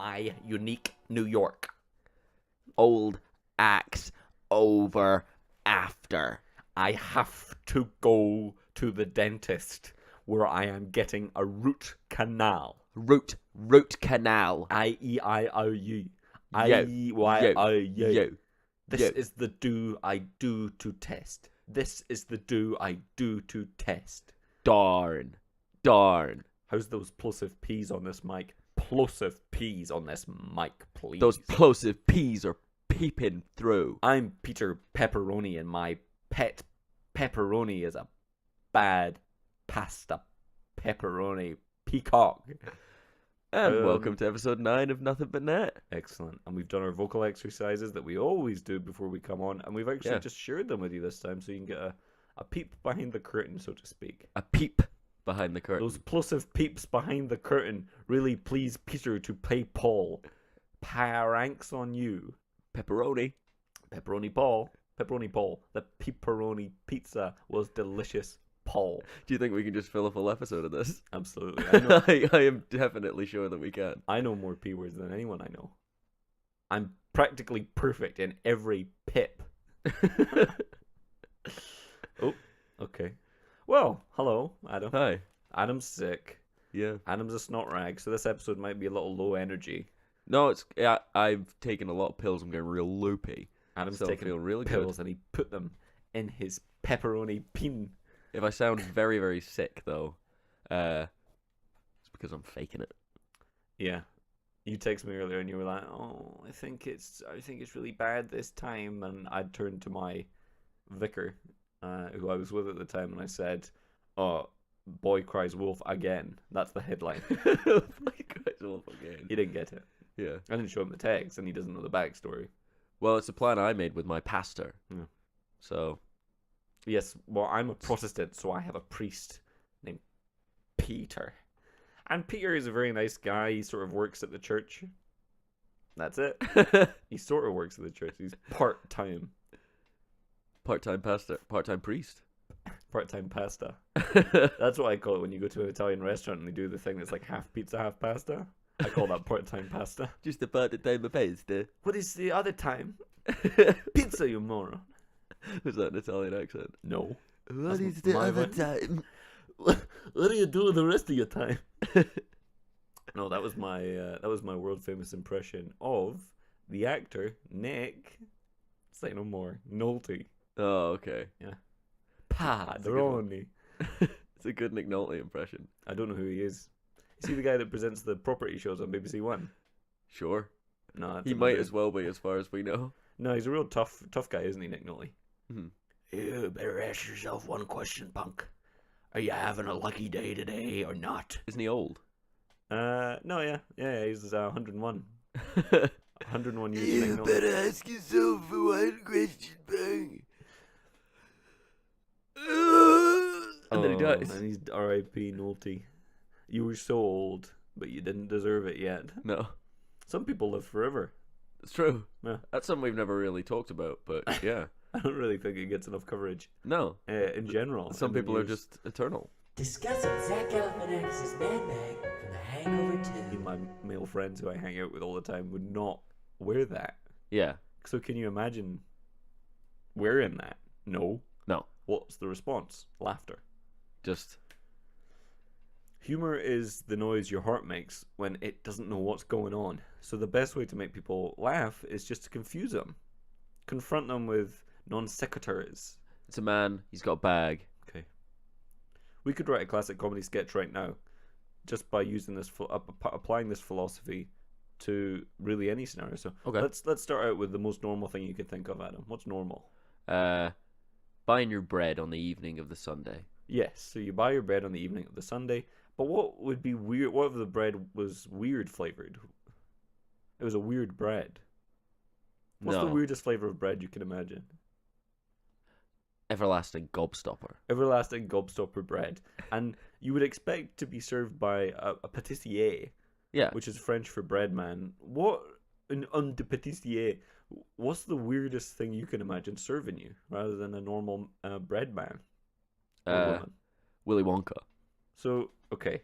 my unique New York. Old axe over after. I have to go to the dentist where I am getting a root canal. Root canal. I-E-I-O-U. Yo, I-E-Y-O-U. This yo. is the do I do to test. This is the do I do to test. Darn. How's those plosive P's on this mic? Plosive P's on this mic, please. Those plosive P's are peeping through. I'm Peter Pepperoni, and my pet pepperoni is a bad pasta pepperoni peacock. And welcome to episode 9 of Nuthin But Net. Excellent. And we've done our vocal exercises that we always do before we come on, and we've actually just shared them with you this time so you can get a peep behind the curtain, so to speak. A peep behind the curtain. Those plosive peeps behind the curtain really please Peter to play Paul. Paranks on you. Pepperoni. Pepperoni Paul. The pepperoni pizza was delicious, Paul. Do you think we can just fill a full episode of this? Absolutely. I know, I am definitely sure that we can. I know more P words than anyone I know. I'm practically perfect in every pip. Oh, okay. Well, hello, Adam. Hi. Adam's sick. Yeah. Adam's a snot rag, so this episode might be a little low energy. No, I've taken a lot of pills. I'm getting real loopy. Adam's Still taken feel really pills good. and he put them in his pepperoni pin. If I sound very, very sick, though, it's because I'm faking it. Yeah. You texted me earlier and you were like, "Oh, I think it's really bad this time." And I turned to my vicar, who I was with at the time, and I said, "Oh, boy cries wolf again." That's the headline. Boy cries wolf again. He didn't get it. Yeah. I didn't show him the text, and he doesn't know the backstory. Well, it's a plan I made with my pastor. Yeah. So. Yes, well, I'm a Protestant, so I have a priest named Peter. And Peter is a very nice guy. He sort of works at the church. That's it. He sort of works at the church. He's part-time. Part-time pastor. Part-time priest. Part-time pasta. That's what I call it when you go to an Italian restaurant and they do the thing that's like half pizza, half pasta. I call that part-time pasta. Just a part-time pasta. What is the other time? Pizza, you moron. Was that an Italian accent? No. What That's is the my other one. time? What do you do with the rest of your time? No, that was my world famous impression of the actor Nick. Say no more. Nolte. Oh, okay. Yeah. That's a good one. Padroni. It's a good Nick Nolte impression. I don't know who he is. Is he the guy that presents the property shows on BBC One? Sure. No, that's He might as well be, as far as we know. No, he's a real tough guy, isn't he, Nick Nolte? Hmm. You better ask yourself one question, punk. Are you having a lucky day today or not? Isn't he old? No, yeah, he's 101. 101 years of Nick Nolte. ask yourself one question, bang. And then he dies. And he's R.I.P. Nolte. You were so old, but you didn't deserve it yet. No, Some people live forever. it's true. Yeah. That's something we've never really talked about, but yeah. I don't really think it gets enough coverage No. in general. Some in the people are news. just eternal. Discussing Zach Galifianakis' Mad Bag from The Hangover 2. My male friends who I hang out with all the time would not wear that. Yeah. So can you imagine wearing that? No. No. What's the response? Laughter. Just. Humor is the noise your heart makes when it doesn't know what's going on. So the best way to make people laugh is just to confuse them. Confront them with non sequiturs. It's a man. He's got a bag. Okay. We could write a classic comedy sketch right now, just by using this, applying this philosophy to really any scenario. So Okay. let's start out with the most normal thing you could think of, Adam. What's normal? Buying your bread on the evening of the Sunday. Yes. So you buy your bread on the evening of the Sunday. But what would be weird? What if the bread was weird flavored? It was a weird bread. What's the No. weirdest flavor of bread you can imagine? Everlasting gobstopper. Everlasting gobstopper bread. And you would expect to be served by a pâtissier, Yeah. which is French for bread man. What, un de pâtissier, what's the weirdest thing you can imagine serving you rather than a normal bread man or woman? Willy Wonka. So, okay,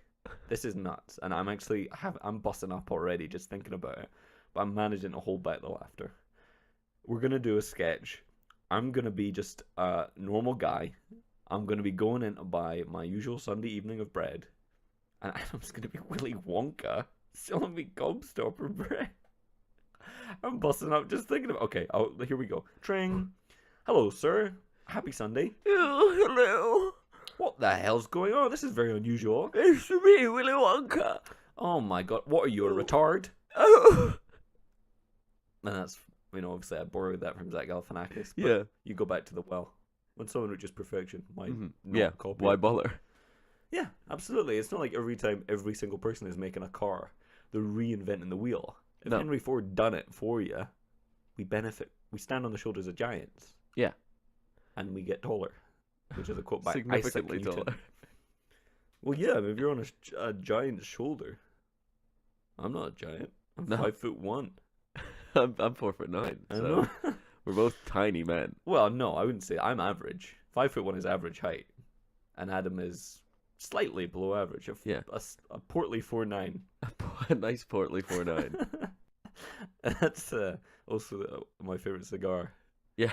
This is nuts, and I'm busting up already just thinking about it. But I'm managing to hold back the laughter. We're gonna do a sketch. I'm gonna be just a normal guy. I'm gonna be going in to buy my usual Sunday evening of bread, and Adam's gonna be Willy Wonka selling me gobstopper bread. I'm busting up just thinking about. Okay, here we go. Tring. Hello, sir. Happy Sunday. Oh, hello. What the hell's going on? This is very unusual. It's me, Willy Wonka. Oh my god, what are you, a retard? Oh. And that's, obviously I borrowed that from Zach Galifianakis. But Yeah. you go back to the well. When someone reaches perfection, why not Yeah. copy Why it? bother? Yeah, absolutely. It's not like every time every single person is making a car, they're reinventing the wheel. If No. Henry Ford done it for you, we benefit. We stand on the shoulders of giants. Yeah. And we get taller, which is a quote by Significantly Isaac Newton. taller. Well, yeah, if you're on a giant's shoulder. I'm not a giant. I'm No. 5'1". I'm 4'9", I so know. we're both tiny men. Well, no, I wouldn't say I'm average. 5'1" is average height, and Adam is slightly below average. Yeah. A portly 4'9". A nice portly 4'9". That's also my favorite cigar. Yeah.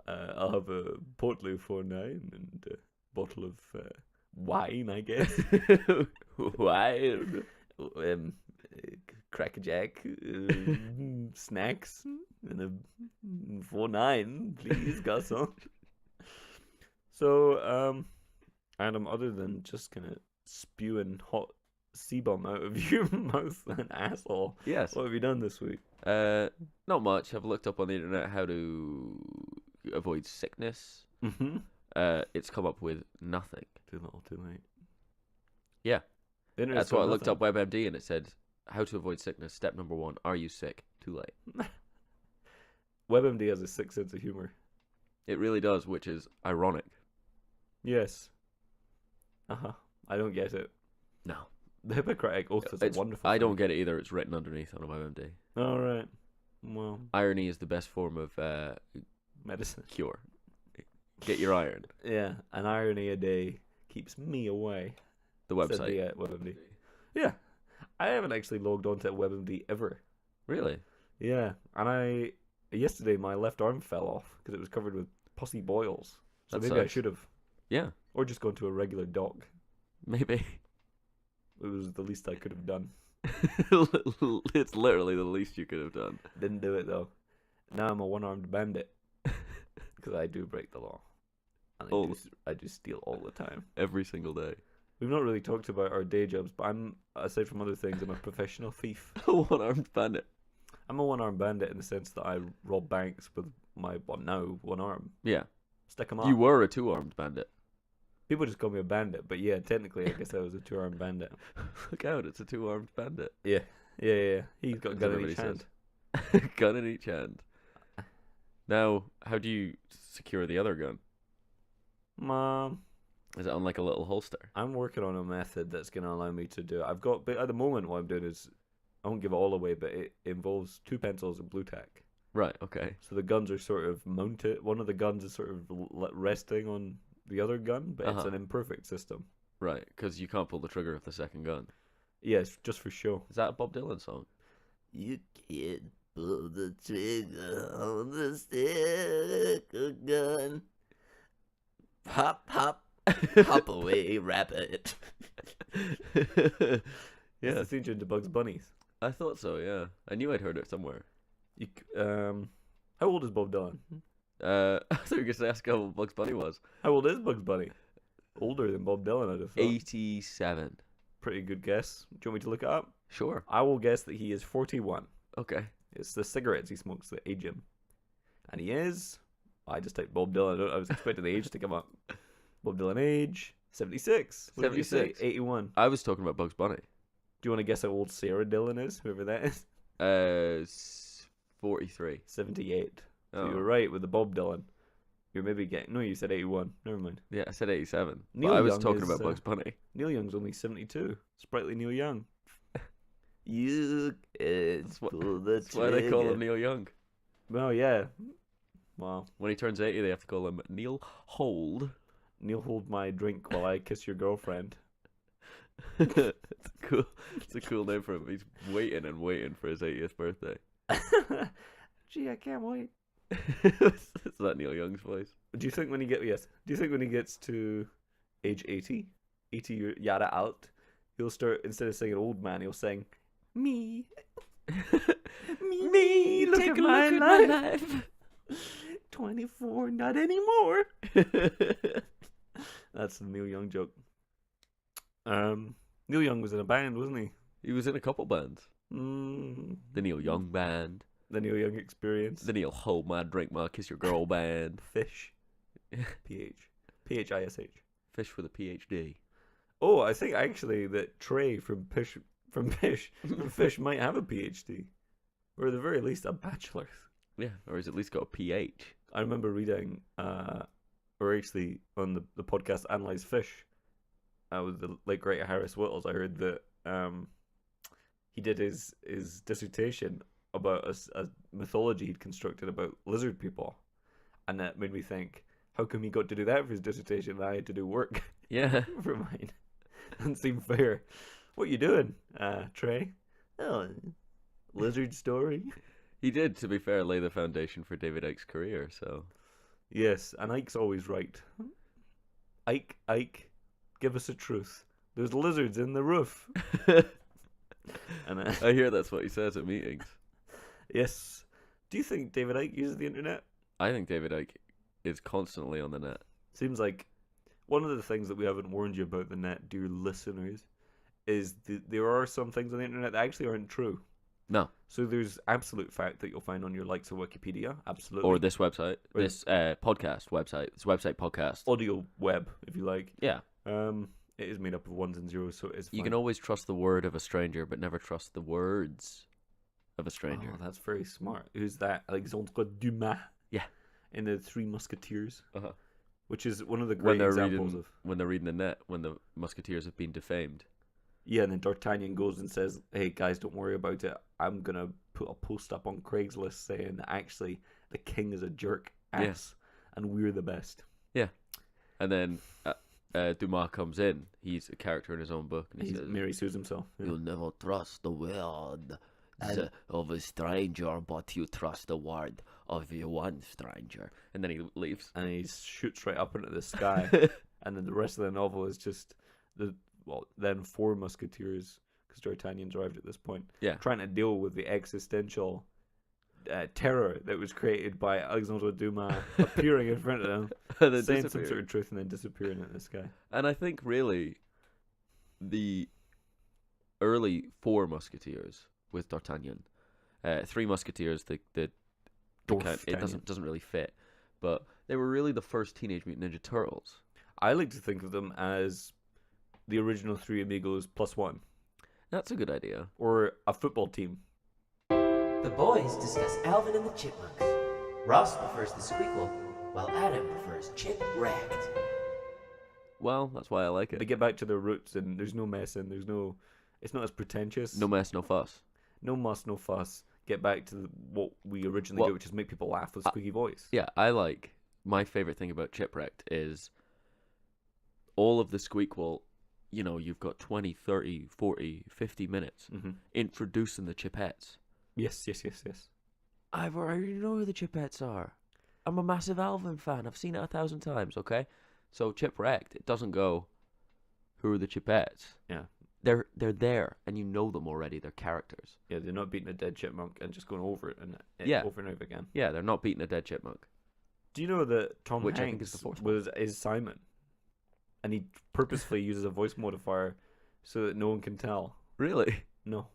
I'll have a portly 4'9" and a bottle of wine, I guess. Wine. Crackerjack, snacks, and a 4'9", please, garçon. So, Adam, other than just kind of spewing hot sebum out of your mouth and asshole, Yes. what have you done this week? Not much. I've looked up on the internet how to avoid sickness. Mm-hmm. It's come up with nothing. Too little, too late. Yeah. The internet's That's why I got looked nothing. up WebMD and it said, how to avoid sickness. Step number 1, are you sick? Too late. WebMD has a sick sense of humor. It really does, which is ironic. Yes. I don't get it. No. The Hippocratic Oath is a wonderful I don't thing. get it either. It's written underneath on a WebMD. All right. Well, Irony is the best form of medicine. cure. Get your iron. Yeah, an irony a day keeps me away. The Said website. the WebMD. Yeah. I haven't actually logged onto WebMD ever. Really? Yeah, and yesterday my left arm fell off because it was covered with pussy boils. So That maybe I sucks. should have, Yeah. or just gone to a regular doc. Maybe. It was the least I could have done. It's literally the least you could have done. Didn't do it though. Now I'm a one-armed bandit because I do break the law. And Oh. I do steal all the time. Every single day. We've not really talked about our day jobs, but aside from other things, I'm a professional thief. One-armed bandit. I'm a one-armed bandit in the sense that I rob banks with my, now, one arm. Yeah. Stick 'em up. You were a two-armed bandit. People just call me a bandit, but yeah, technically I guess I was a two-armed bandit. Look out, it's a two-armed bandit. Yeah. He's got a As gun in everybody each hand. says. Gun in each hand. Now, how do you secure the other gun? Mom, Is it on like a little holster? I'm working on a method that's going to allow me to do it. But at the moment what I'm doing is, I won't give it all away, but it involves 2 pencils and blue tack. Right, okay. So the guns are sort of mounted. One of the guns is sort of resting on the other gun, but it's Uh-huh. an imperfect system. Right, because you can't pull the trigger of the second gun. Yeah, it's just for show. Is that a Bob Dylan song? You can't pull the trigger on the stick gun. Hop, hop, hop away, rabbit. It's Yeah, the theme tune to Bugs Bunnies. I thought so, yeah. I knew I'd heard it somewhere. How old is Bob Dylan? I thought you were going to ask how old Bugs Bunny was. How old is Bugs Bunny? Older than Bob Dylan, I'd have thought. 87. Pretty good guess. Do you want me to look it up? Sure. I will guess that he is 41. Okay. It's the cigarettes he smokes that age him. And he is... I just typed Bob Dylan. I was expecting the age to come up. Bob Dylan age, 76. What did you say? 76. 81. I was talking about Bugs Bunny. Do you want to guess how old Sarah Dillon is? Whoever that is? 43. 78. So Oh. you were right with the Bob Dylan. You're maybe getting... No, you said 81. Never mind. Yeah, I said 87. Neil But I was Young talking is, about Bugs Bunny. Neil Young's only 72. Sprightly Neil Young. You can't That's what- pull the That's why they call trigger. him Neil Young. Well, yeah. Wow. When he turns 80, they have to call him Neil Hold. Neil, hold my drink while I kiss your girlfriend. It's cool. It's a cool name for him. He's waiting and waiting for his 80th birthday. Gee, I can't wait. Is that Neil Young's voice? Do you think when he gets to age 80 yada out, he'll start, instead of singing old man, he'll sing me. Me, look Take at a my look at my life. 24, not anymore. That's the Neil Young joke. Neil Young was in a band, wasn't he? He was in a couple bands. The Neil Young Band. The Neil Young Experience. The Neil Hold My Drink My Kiss Your Girl Band. Fish. Phish. Fish with a PhD. Oh, I think actually that Trey from Fish might have a PhD, or at the very least a bachelor's. Yeah, or he's at least got a PH. I remember reading, or actually on the podcast Analyze Fish, with the late great Harris Whittles, I heard that he did his dissertation about a mythology he'd constructed about lizard people, and that made me think, how come he got to do that for his dissertation and I had to do work Yeah. for mine? Doesn't seem fair. What you doing, Trey? Oh, lizard story. He did, to be fair, lay the foundation for David Icke's career, so. Yes, and Ike's always right. Ike, give us a truth. There's lizards in the roof. And I hear that's what he says at meetings. yes. Do you think David Icke uses the internet? I think David Icke is constantly on the net. Seems like one of the things that we haven't warned you about the net, dear listeners, is there are some things on the internet that actually aren't true. No. So there's absolute fact that you'll find on your likes of Wikipedia, absolutely. Or this website, this podcast website, this website podcast. Audio web, if you like. Yeah. It is made up of ones and zeros, so it's fine. You can always trust the word of a stranger, but never trust the words of a stranger. Oh, that's very smart. Who's that? Alexandre Dumas. Yeah. In the Three Musketeers, Uh-huh. which is one of the great examples of. When they're reading the net, when the Musketeers have been defamed. Yeah, and then D'Artagnan goes and says, "Hey guys, don't worry about it. I'm gonna put a post up on Craigslist saying that actually the king is a jerk ass, and we're the best." Yeah. And then Dumas comes in. He's a character in his own book, and he says, Mary sues himself. Yeah. "You'll never trust the word of a stranger, but you trust the word of your one stranger." And then he leaves. And he shoots right up into the sky. And then the rest of the novel is just then four musketeers, because D'Artagnan's arrived at this point, Yeah. trying to deal with the existential terror that was created by Alexandre Dumas appearing in front of them, And then saying some disappearing. sort of truth, and then disappearing into the sky. And I think really, the early four Musketeers with D'Artagnan, Three Musketeers, it doesn't really fit, but they were really the first Teenage Mutant Ninja Turtles. I like to think of them as the original Three Amigos plus one, That's a good idea. or a football team. The boys discuss Alvin and the Chipmunks. Ross prefers the Squeakquel, while Adam prefers Chipwrecked. Well, that's why I like They it. get back to their roots, and there's no messing. It's not as pretentious. No mess, no fuss. No muss, no fuss. Get back to what we originally did, which is make people laugh with squeaky voice. Yeah, my favorite thing about Chipwrecked is all of the Squeakquel, you've got 20, 30, 40, 50 minutes introducing the Chipettes. Yes. I already know who the Chipettes are. I'm a massive Alvin fan. I've seen it 1,000 times, okay? So Chipwrecked, it doesn't go, who are the Chipettes? Yeah. They're there, and you know them already. They're characters. Yeah, they're not beating a dead chipmunk and just going over it and over and over again. Yeah, they're not beating a dead chipmunk. Do you know that Tom Which I Hanks think is the fourth one. is Simon? And he purposefully uses a voice modifier so that no one can tell. Really? No.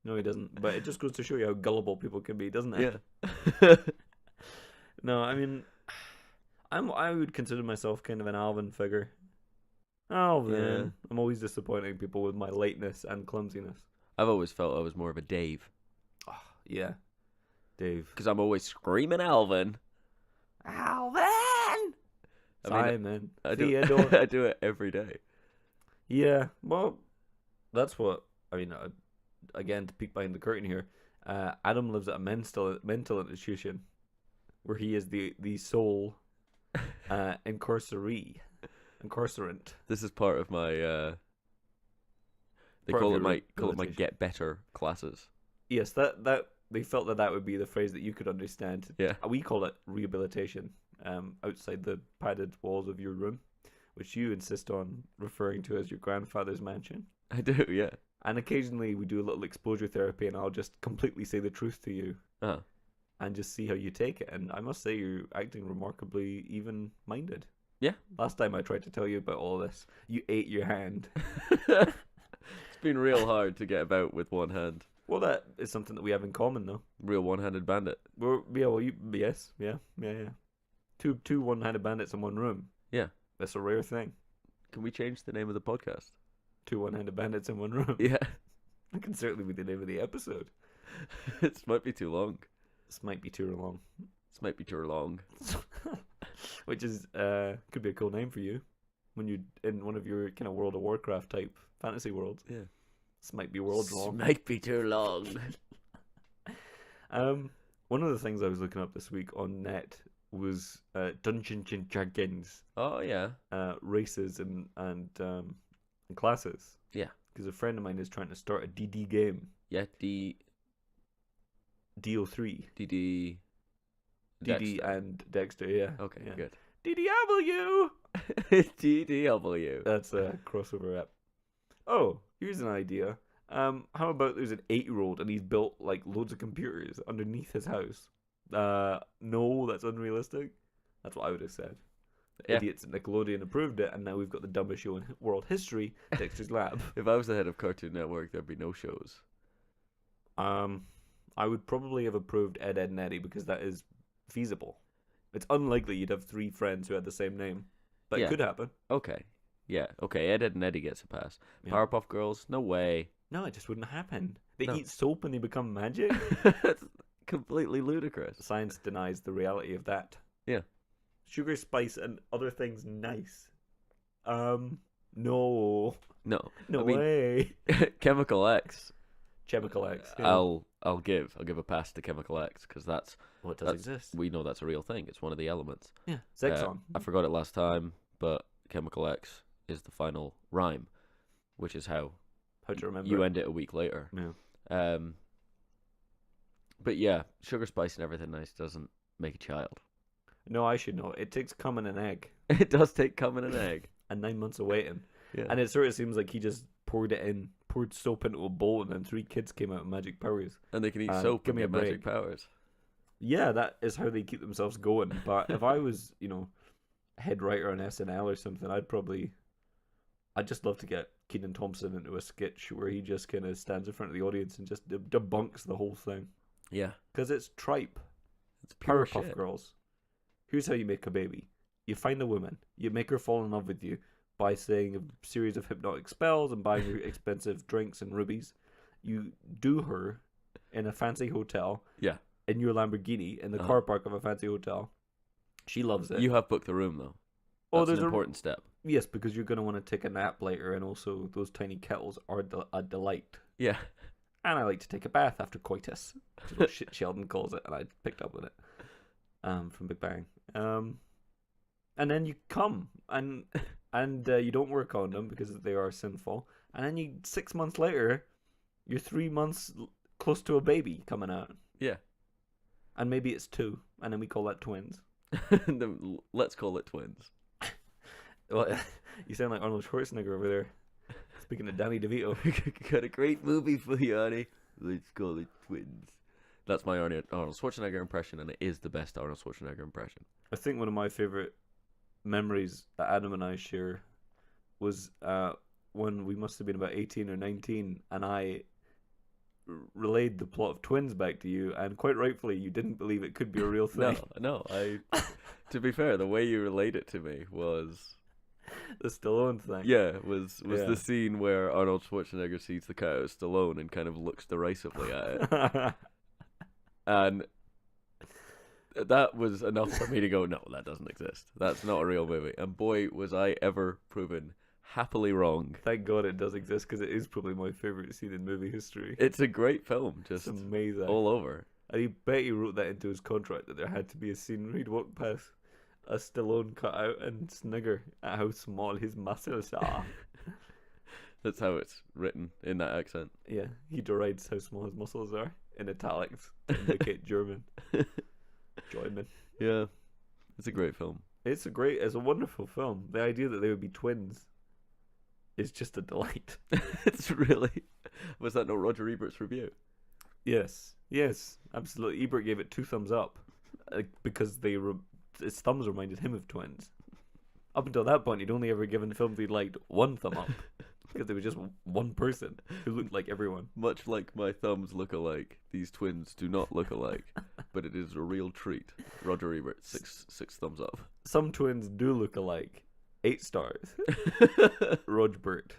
No, he doesn't. But it just goes to show you how gullible people can be, doesn't it? Yeah. No, I mean, I would consider myself kind of an Alvin figure. Alvin. Yeah. I'm always disappointing people with my lateness and clumsiness. I've always felt I was more of a Dave. Oh, yeah. Dave. Because I'm always screaming Alvin. Alvin! I mean, Simon. I do, Theodore. I do it every day. Yeah, well, that's what, again, to peek behind the curtain here, Adam lives at a mental institution where he is the sole incarcerant. This is part of my They part of call it your my rehabilitation. get better classes. Yes, that they felt that would be the phrase that you could understand. Yeah. We call it rehabilitation. Outside the padded walls of your room, which you insist on referring to as your grandfather's mansion. I do, yeah. And occasionally we do a little exposure therapy, and I'll just completely say the truth to you Uh-huh. and just see how you take it. And I must say, you're acting remarkably even-minded. Yeah. Last time I tried to tell you about all this, you ate your hand. It's been real hard to get about with one hand. Well, that is something that we have in common, though. Real one-handed bandit. Yes, yeah. Two one-handed bandits in one room. Yeah. That's a rare thing. Can we change the name of the podcast? Two one-handed bandits in one room. Yeah. That can certainly be the name of the episode. This might be too long. This might be too long. This might be too long. Which is could be a cool name for you when you're in one of your kind of World of Warcraft type fantasy worlds. Yeah. This might be world long. This might be too long. One of the things I was looking up this week on net was Dungeons and Dragons Oh yeah. races and classes. Yeah. Because a friend of mine is trying to start a DD game. Yeah. DO3. DD. DD and Dexter, yeah. Okay, yeah. good. DDW! DDW. That's a crossover app. Oh, here's an idea. How about there's an 8-year-old and he's built like loads of computers underneath his house? No, that's unrealistic. That's what I would have said. The Yeah. idiots at Nickelodeon approved it, and now we've got the dumbest show in world history, Dexter's Lab. If I was the head of Cartoon Network, there'd be no shows. I would probably have approved Ed, Edd and Eddy because that is feasible. It's unlikely you'd have 3 friends who had the same name, but Yeah. it could happen. Okay. Yeah. Okay. Ed, Edd and Eddy gets a pass. Yeah. Powerpuff Girls? No way. No, it just wouldn't happen. They No. eat soap and they become magic. That's completely ludicrous. Science denies the reality of that. Yeah. Sugar, spice, and other things nice. No. No. No I mean, way. Chemical X. Chemical X. Yeah. I'll give a pass to Chemical X because that's Well, it does that's- exist. we know that's a real thing. It's one of the elements. Yeah. Zexon. I forgot it last time, but Chemical X is the final rhyme, which is how How to remember you it. end it a week later. Yeah. But yeah, sugar, spice, and everything nice doesn't make a child. No, I should know. It takes cum and an egg It does take cum and an egg. and 9 months of waiting. Yeah. And it sort of seems like he just poured soap into a bowl, and then 3 kids came out with magic powers. And they can eat give soap and me a get magic break. powers. Yeah, that is how they keep themselves going. But if I was, head writer on SNL or something, I'd just love to get Kenan Thompson into a sketch where he just kind of stands in front of the audience and just debunks the whole thing. Yeah. Because it's tripe. It's pure Powerpuff shit. Girls. Here's how you make a baby. You find a woman. You make her fall in love with you by saying a series of hypnotic spells and buying her expensive drinks and rubies. You do her in a fancy hotel. Yeah. In your Lamborghini in the car park of a fancy hotel. She loves it. You have booked the room though. Oh, That's there's an a- important step. Yes, because you're going to want to take a nap later, and also those tiny kettles are a delight. Yeah. And I like to take a bath after coitus, which is what Sheldon calls it, and I picked up with it from Big Bang. And then you come, and you don't work on them because they are sinful. And then 6 months later, you're 3 months close to a baby coming out. Yeah. And maybe it's 2, and then we call that twins. Let's call it twins. Well, you sound like Arnold Schwarzenegger over there. Speaking of Danny DeVito. Got a great movie for you, Arnie. Let's call it twins. That's my Arnold Schwarzenegger impression, and it is the best Arnold Schwarzenegger impression. I think one of my favorite memories that Adam and I share was when we must have been about 18 or 19, and I relayed the plot of Twins back to you, and quite rightfully, you didn't believe it could be a real thing. No. To be fair, the way you relayed it to me was The Stallone thing. was Yeah. the scene where Arnold Schwarzenegger sees the cat of Stallone and kind of looks derisively at it, and that was enough for me to go, no, that doesn't exist. That's not a real movie. And boy, was I ever proven happily wrong. Thank God it does exist, because it is probably my favorite scene in movie history. It's a great film, It's just amazing. all over. And he bet he wrote that into his contract that there had to be a scene where he'd walk past a Stallone cutout and snigger at how small his muscles are. That's how it's written in that accent. Yeah, he derides how small his muscles are in italics to indicate German. German. Yeah, it's a great film. It's a wonderful film. The idea that they would be twins is just a delight. It's really. Was that not Roger Ebert's review? Yes, absolutely. Ebert gave it 2 thumbs up because his thumbs reminded him of twins. Up until that point, he'd only ever given films he'd liked 1 thumb up because there was just one person who looked like everyone. Much like my thumbs look alike, these twins do not look alike, but it is a real treat. Roger Ebert, six thumbs up. Some twins do look alike. 8 stars. Rogbert.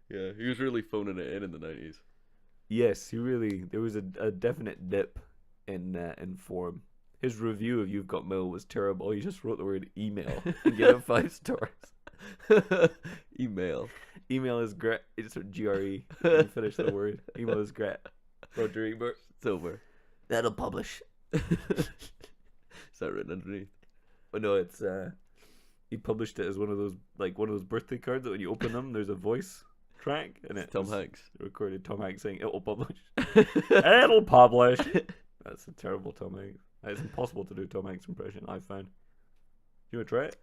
Yeah, he was really phoning it in the 90s. Yes, there was a definite dip in form. His review of You've Got Mail was terrible. He just wrote the word email and gave it 5 stars. Email. Email is great. It's GRE. You finish the word. Email is great. Roger Ebert. It's over. That'll publish. Is that written underneath? Oh no, it's he published it as one of those birthday cards that when you open them, there's a voice track and it's Tom Hanks. Recorded Tom Hanks saying it'll publish. It'll publish. That's a terrible Tom Hanks. It's impossible to do Tom Hanks' impression, I've found. You want to try it?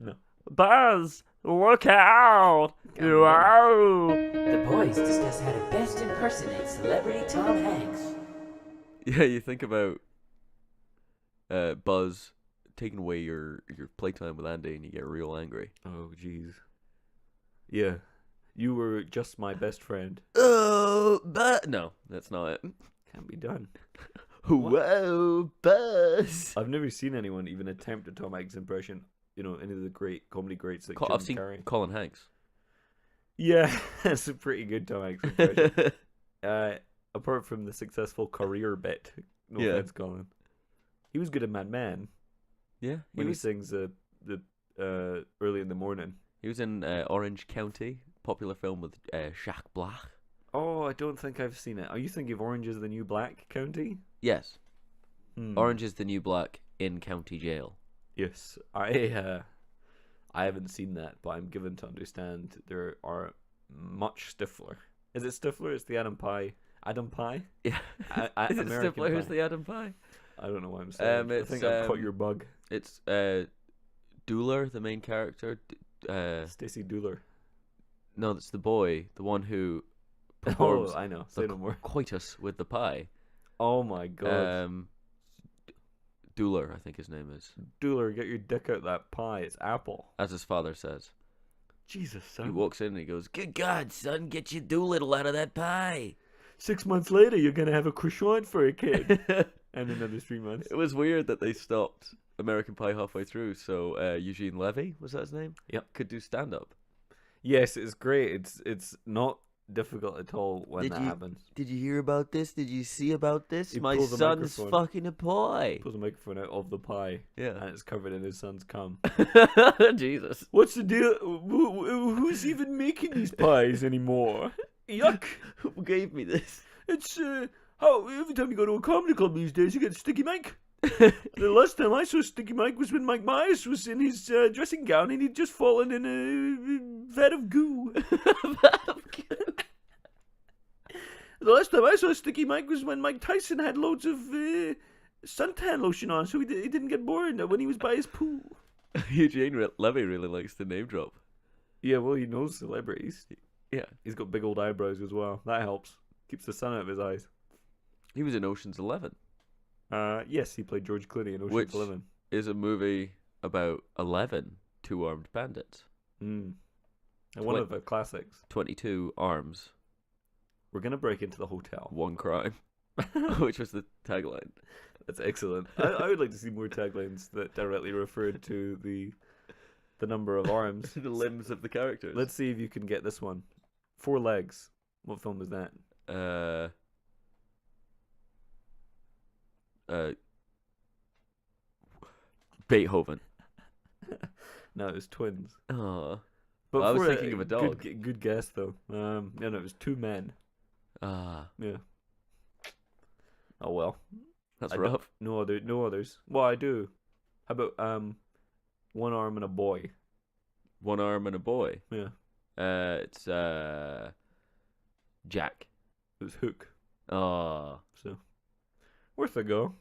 No. Buzz, look out! Wow! The boys discuss how to best impersonate celebrity Tom Hanks. Yeah, you think about Buzz taking away your playtime with Andy and you get real angry. Oh, jeez. Yeah. You were just my best friend. Oh, but no, that's not it. Can't be done. Whoa, Buzz! I've never seen anyone even attempt a Tom Hanks impression. You know, any of the great comedy greats like Jim I've seen Carrey. Colin Hanks. Yeah, that's a pretty good Tom Hanks impression. Apart from the successful career bit, no offense, Colin. He was good at Mad Men. Yeah, When he sings the early in the morning. He was in Orange County, popular film with Jacques Black. Oh, I don't think I've seen it. Are you thinking of Orange is the New Black County? Yes. Hmm. Orange is the New Black in county jail. Yes, I haven't seen that, but I'm given to understand there are much Stifler. Is it Stifler? It's the Adam Pie. Adam Pie? Yeah. Is it American Stifler who's Pie. the Adam Pie? I don't know what I'm saying. I think I've caught your bug. It's Dooler, the main character. Stacy Dooler. No, that's the boy, the one who performs Oh, I know. Say no more. coitus with the pie. Oh my god. Dooler, I think his name is. Dooler, get your dick out that pie. It's apple. As his father says. Jesus, He son. walks in and he goes, "Good God, son, get your Doolittle out of that pie." 6 months later, you're going to have a croissant for a kid. And another 3 months. It was weird that they stopped American Pie halfway through, so Eugene Levy, was that his name? Yep. Could do stand-up. Yes, it's great. It's not difficult at all when that happens. Did you hear about this? Did you see about this? He My pulls a son's microphone. fucking a pie. Pulls a microphone out of the pie. Yeah. And it's covered in his son's cum. Jesus. What's the deal? Who's even making these pies anymore? Yuck! Who gave me this? It's how every time you go to a comedy club these days, you get Sticky Mike. The last time I saw Sticky Mike was when Mike Myers was in his dressing gown and he'd just fallen in a vat of goo. The last time I saw Sticky Mike was when Mike Tyson had loads of suntan lotion on, so he didn't get bored when he was by his pool. Eugene Levy really likes to name drop. Yeah, well, he knows celebrities. Yeah. He's got big old eyebrows as well. That helps. Keeps the sun out of his eyes. He was in Ocean's 11. Yes, he played George Clooney in Ocean's Which 11. is a movie about 11 two-armed bandits. And one of the classics. 22 arms, We're going to break into the hotel. one crime, which was the tagline. That's excellent. I would like to see more taglines that directly referred to the number of arms. The limbs of the characters. Let's see if you can get this one. 4 legs. What film is that? Beethoven. No, it was twins. Oh. But Well, I was for thinking of a dog. Good guess, though. No, it was 2 men. Ah. Yeah. Oh, well. That's I rough. No others. Well, I do. How about 1 arm and a boy? One arm and a boy. Yeah. It's Jack. It was Hook. Oh, So worth a go.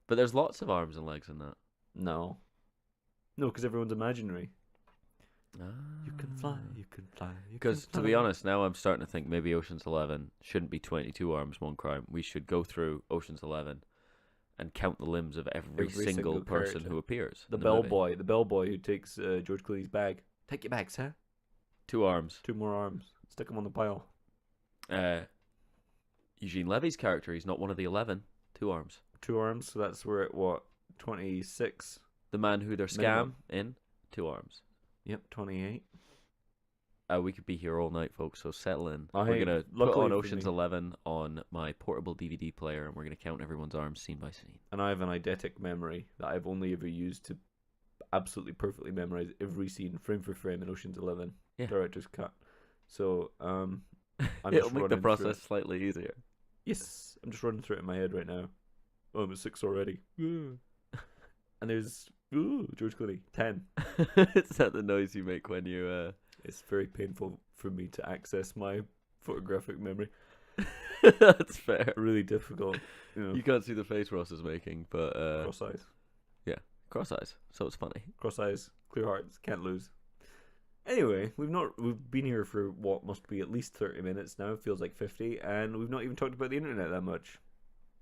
but there's lots of arms and legs in that. No, because everyone's imaginary. Ah. You can fly. You can fly. Because to be honest, now I'm starting to think maybe Ocean's 11 shouldn't be 22 arms, one crime. We should go through Ocean's 11 and count the limbs of every single person character. who appears. The in bellboy, the bellboy who takes George Clooney's bag. Take your bag, sir. 2 arms. 2 more arms. Stick them on the pile. Eugene Levy's character, he's not one of the 11. 2 arms. 2 arms. So that's we're at what 26. The man who they're scam in, 2 arms. Yep, 28. We could be here all night, folks, so settle in. We're We're going to put luckily on for Ocean's me- 11 on my portable DVD player, and we're going to count everyone's arms scene by scene. And I have an eidetic memory that I've only ever used to absolutely perfectly memorize every scene, frame for frame, in Ocean's 11 Yeah. director's cut. So I'm It'll just make the running through process it. slightly easier. Yes, I'm just running through it in my head right now. Oh, I'm at 6 already. And there's George Clooney 10. Is that the noise you make when you... It's very painful for me to access my photographic memory. That's fair. Really difficult. You can't see the face Ross is making, but... Cross eyes. cross eyes, so it's funny. Cross eyes, clear hearts, can't lose. Anyway, we've been here for what must be at least 30 minutes now. It feels like 50, and we've not even talked about the internet that much.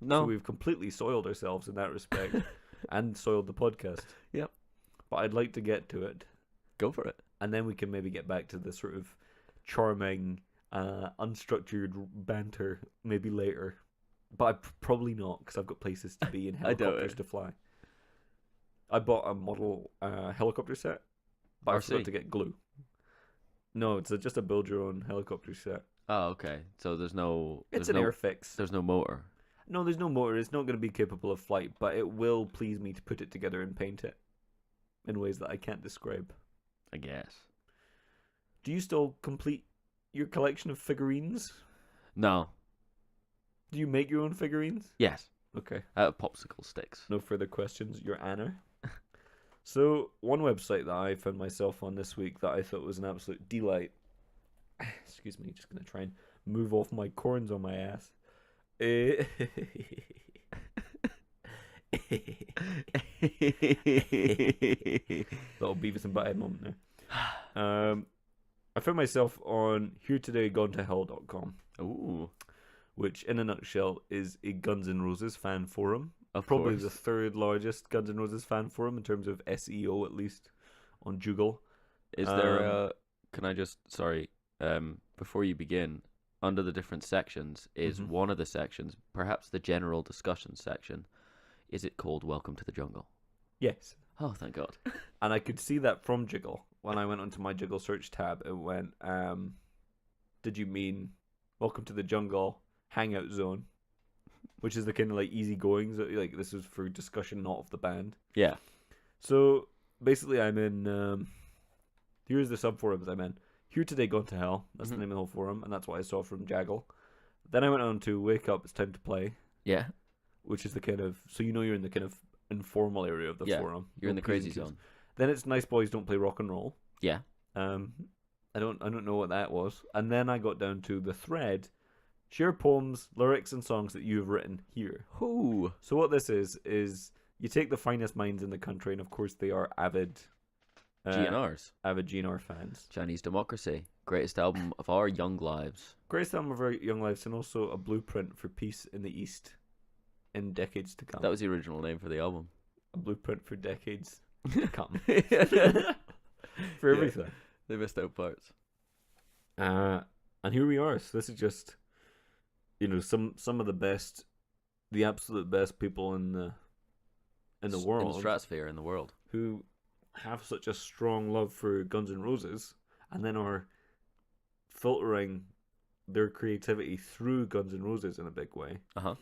No. So we've completely soiled ourselves in that respect, and soiled the podcast. Yep. But I'd like to get to it, Go for it. and then we can maybe get back to the sort of charming, unstructured banter maybe later. But probably not, because I've got places to be and I doubt helicopters it. to fly. I bought a model helicopter set, but I forgot RC? to get glue. No, it's just a build your own helicopter set. Oh, okay. So there's no... It's there's an no, airfix. There's no motor. No, there's no motor. It's not going to be capable of flight, but it will please me to put it together and paint it in ways that I can't describe. I guess. Do you still complete your collection of figurines? No. Do you make your own figurines? Yes. Okay. Out of popsicle sticks. No further questions. You're Anna. So, one website that I found myself on this week that I thought was an absolute delight. Excuse me, just going to try and move off my corns on my ass. Little Beavis and Butthead moment there. I found myself on HereTodayGoneToHell.com, Ooh. which in a nutshell is a Guns N' Roses fan forum. Of Probably course. the third largest Guns N' Roses fan forum in terms of SEO, at least on Google. Is there a... Can I just... Sorry. Before you begin, under the different sections is Mhm. one of the sections, perhaps the general discussion section. Is it called Welcome to the Jungle? Yes. Oh, thank God. And I could see that from Jiggle. When I went onto my Jiggle search tab, it went, did you mean Welcome to the Jungle Hangout Zone? Which is the kind of like easygoing, like this is for discussion, not of the band. Yeah. So basically, I'm in. Here's the subforums I'm in. Here Today, Gone to Hell. That's the Mhm. name of the whole forum, and that's what I saw from Jaggle. Then I went on to Wake Up, It's Time to Play, Yeah. which is the kind of you're in the kind of informal area of the Yeah, forum. You're in No the crazy P's and Q's. zone. Then it's Nice Boys Don't Play Rock and Roll. Yeah. I don't know what that was. And then I got down to the thread. Share poems, lyrics, and songs that you have written here. Ooh. So what this is you take the finest minds in the country, and of course they are avid GNRs. avid GNR fans. Chinese Democracy. Greatest album of our young lives. Greatest album of our young lives, and also a blueprint for peace in the East in decades to come. That was the original name for the album. a blueprint for decades to come. Yeah. For everything. They missed out parts. And here we are. So this is just, some of the best, the absolute best people in the world, In the stratosphere, in the world. who have such a strong love for Guns N' Roses, and then are filtering their creativity through Guns N' Roses in a big way, Uh-huh.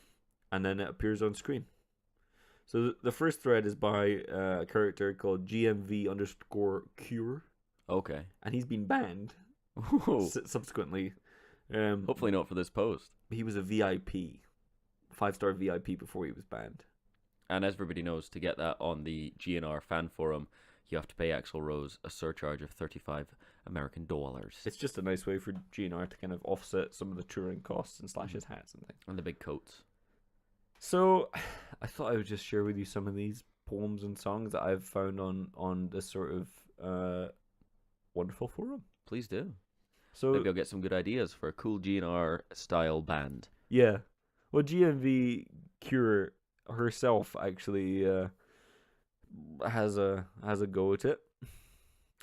and then it appears on screen. So the first thread is by a character called GMV_Cure, Okay. and he's been banned Ooh. subsequently. Hopefully not for this post. He was a VIP, 5-star VIP before he was banned. And as everybody knows, to get that on the GNR fan forum, you have to pay Axl Rose a surcharge of $35 American. It's just a nice way for GNR to kind of offset some of the touring costs and slash his hats and things. And the big coats. So, I thought I would just share with you some of these poems and songs that I've found on this sort of wonderful forum. Please do. So maybe I'll get some good ideas for a cool GNR style band. Yeah. Well, GMV Cure herself actually has a go at it,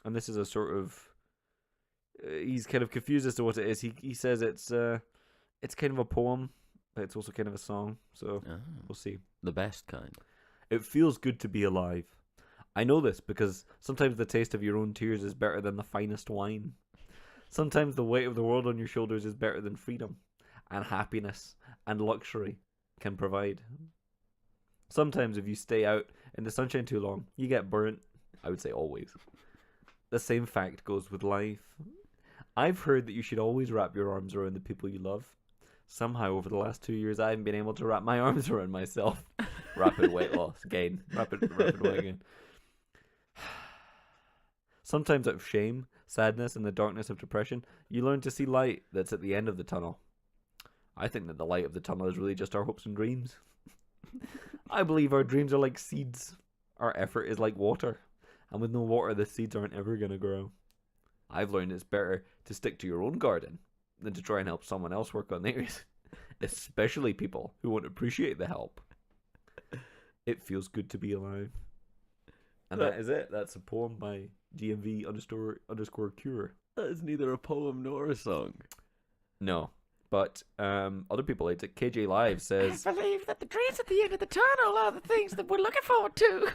and this is a sort of he's kind of confused as to what it is. He says it's kind of a poem, but it's also kind of a song. So we'll see. The best kind. It feels good to be alive. I know this because sometimes the taste of your own tears is better than the finest wine. Sometimes the weight of the world on your shoulders is better than freedom and happiness and luxury can provide. Sometimes if you stay out in the sunshine too long, you get burnt. I would say always. The same fact goes with life. I've heard that you should always wrap your arms around the people you love. Somehow over the last 2 years, I haven't been able to wrap my arms around myself. Rapid weight loss again. Rapid weight again. Sometimes out of shame, sadness, and the darkness of depression, you learn to see light that's at the end of the tunnel. I think that the light of the tunnel is really just our hopes and dreams. I believe our dreams are like seeds. Our effort is like water. And with no water, the seeds aren't ever going to grow. I've learned it's better to stick to your own garden than to try and help someone else work on theirs. Especially people who won't appreciate the help. It feels good to be alive. And that is it. That's a poem by GMV underscore Cure. That is neither a poem nor a song. No. But other people liked it. KJ Live says, I believe that the dreams at the end of the tunnel are the things that we're looking forward to.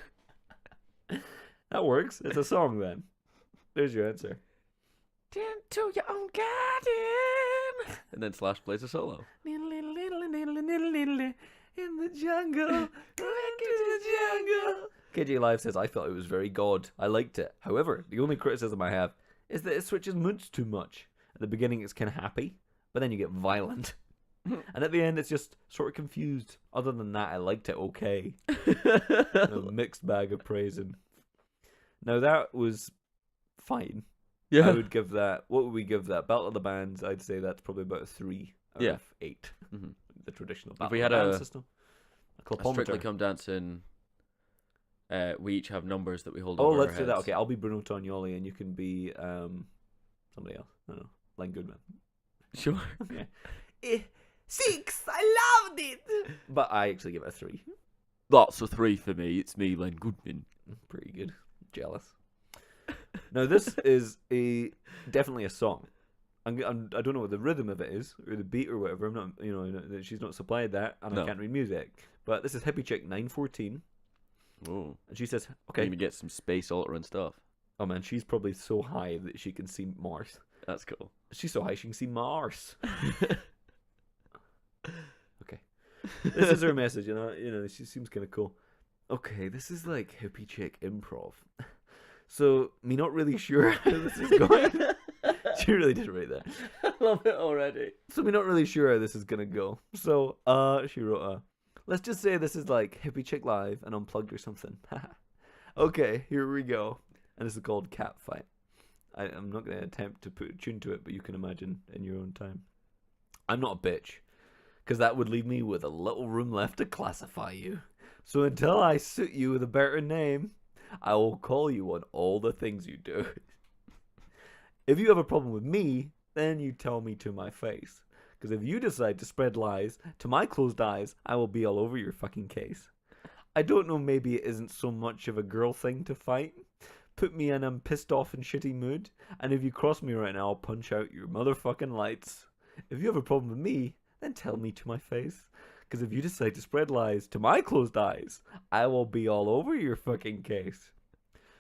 that works. It's a song then. There's your answer. Tend to your own garden. And then Slash plays a solo. In the jungle. Back into the jungle. KJ Live says, I felt it was very God. I liked it. However, the only criticism I have is that it switches moods too much. At the beginning, it's kind of happy, but then you get violent. And at the end, it's just sort of confused. Other than that, I liked it okay. A mixed bag of praising. Now, that was fine. Yeah. I would give that, what would we give that? Battle of the Bands, I'd say that's probably about a 3 out of 8. Mm-hmm. The traditional If Battle we of had the Bands a system. Strictly Come Dancing, we each have numbers that we hold Oh, over let's our do that. heads. Okay, I'll be Bruno Tognoli and you can be somebody else. I don't know. Len Goodman. Sure. Okay. 6! I loved it! But I actually give it a 3. That's a 3 for me. It's me, Len Goodman. Pretty good. Jealous. Now, this is definitely a song. I don't know what the rhythm of it is, or the beat or whatever. I'm not, she's not supplied that, and No. I can't read music. But this is Hippie Chick 914, Oh. and she says, You okay. even get some space altering stuff. Oh man, she's probably so high that she can see Mars. That's cool. She's so high she can see Mars. Okay. This is her message, she seems kind of cool. Okay, this is like Hippie Chick improv. So, me not really sure how this is going. She really did write that. I love it already. So, me not really sure how this is gonna go. So, she wrote let's just say this is like Hippie Chick Live and Unplugged or something. Okay, here we go. And this is called Cat Fight. I'm not going to attempt to put a tune to it, but you can imagine in your own time. I'm not a bitch, because that would leave me with a little room left to classify you. So until I suit you with a better name, I will call you on all the things you do. If you have a problem with me, then you tell me to my face. Because if you decide to spread lies to my closed eyes, I will be all over your fucking case. I don't know, maybe it isn't so much of a girl thing to fight. Put me in a pissed off and shitty mood, and if you cross me right now, I'll punch out your motherfucking lights. If you have a problem with me, then tell me to my face. Because if you decide to spread lies to my closed eyes, I will be all over your fucking case.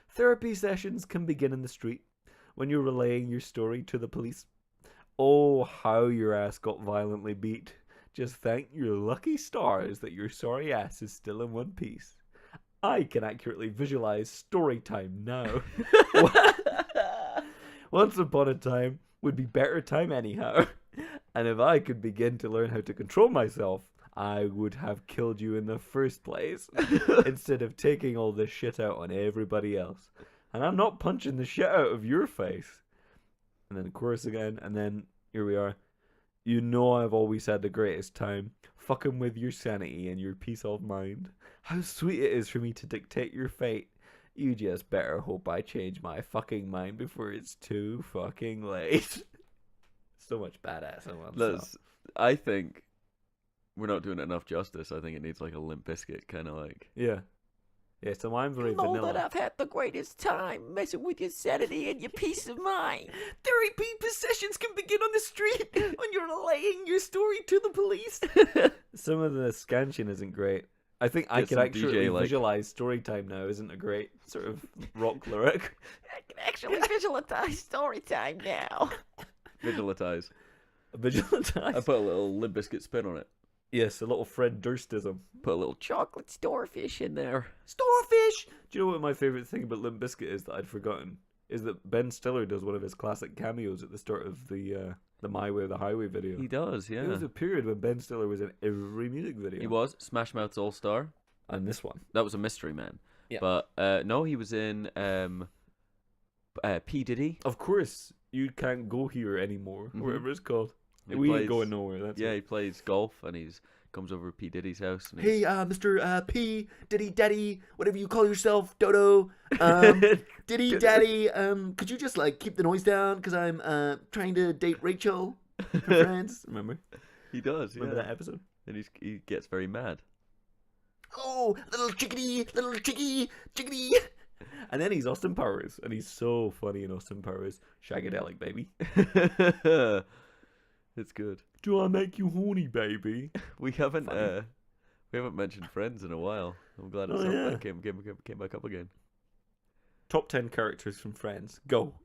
Therapy sessions can begin in the street, when you're relaying your story to the police. Oh, how your ass got violently beat. Just thank your lucky stars that your sorry ass is still in one piece. I can accurately visualize story time now. Once upon a time would be better time anyhow. And if I could begin to learn how to control myself, I would have killed you in the first place, instead of taking all this shit out on everybody else. And I'm not punching the shit out of your face. And then the chorus again, and then here we are. You know I've always had the greatest time, fucking with your sanity and your peace of mind. How sweet it is for me to dictate your fate. You just better hope I change my fucking mind before it's too fucking late. So much badass in one song. I think we're not doing it enough justice. I think it needs like a Limp Bizkit kind of like. Yeah. Yeah, so I'm very Know vanilla. that I've had the greatest time messing with your sanity and your peace of mind. Therapy possessions can begin on the street when you're relaying your story to the police. Some of the scansion isn't great. I think I Get could some actually DJ, like- visualize story time now isn't a great sort of rock lyric. I can actually visualize story time now. Vigilatize. Visualize. I put a little Limp Bizkit spin on it. Yes, a little Fred Durstism. Put a little Chocolate starfish in there. Starfish! Do you know what my favourite thing about Limp Bizkit is that I'd forgotten? Is that Ben Stiller does one of his classic cameos at the start of the My Way or the Highway video. He does, yeah. There was a period when Ben Stiller was in every music video. He was Smash Mouth's All Star. And this one. That was a Mystery Man. Yeah. But no, he was in P Diddy. Of course, you can't go here anymore, Mhm. whatever it's called. He We ain't plays- going nowhere. That's Yeah, it. he plays golf and he's comes over to P Diddy's house. And Hey, Mr. P, Diddy Daddy, whatever you call yourself, Dodo, Diddy Daddy, could you just like keep the noise down? Cause I'm trying to date Rachel, Her friends, remember? he does. Remember yeah. that episode? And he gets very mad. Oh, little chickadee, chickadee. And then he's Austin Powers, and he's so funny in Austin Powers. Shagadelic, baby. It's good. Do I make you horny, baby? We haven't Funny. mentioned Friends in a while. I'm glad it's Oh, yeah. came back up again. Top 10 characters from Friends. Go.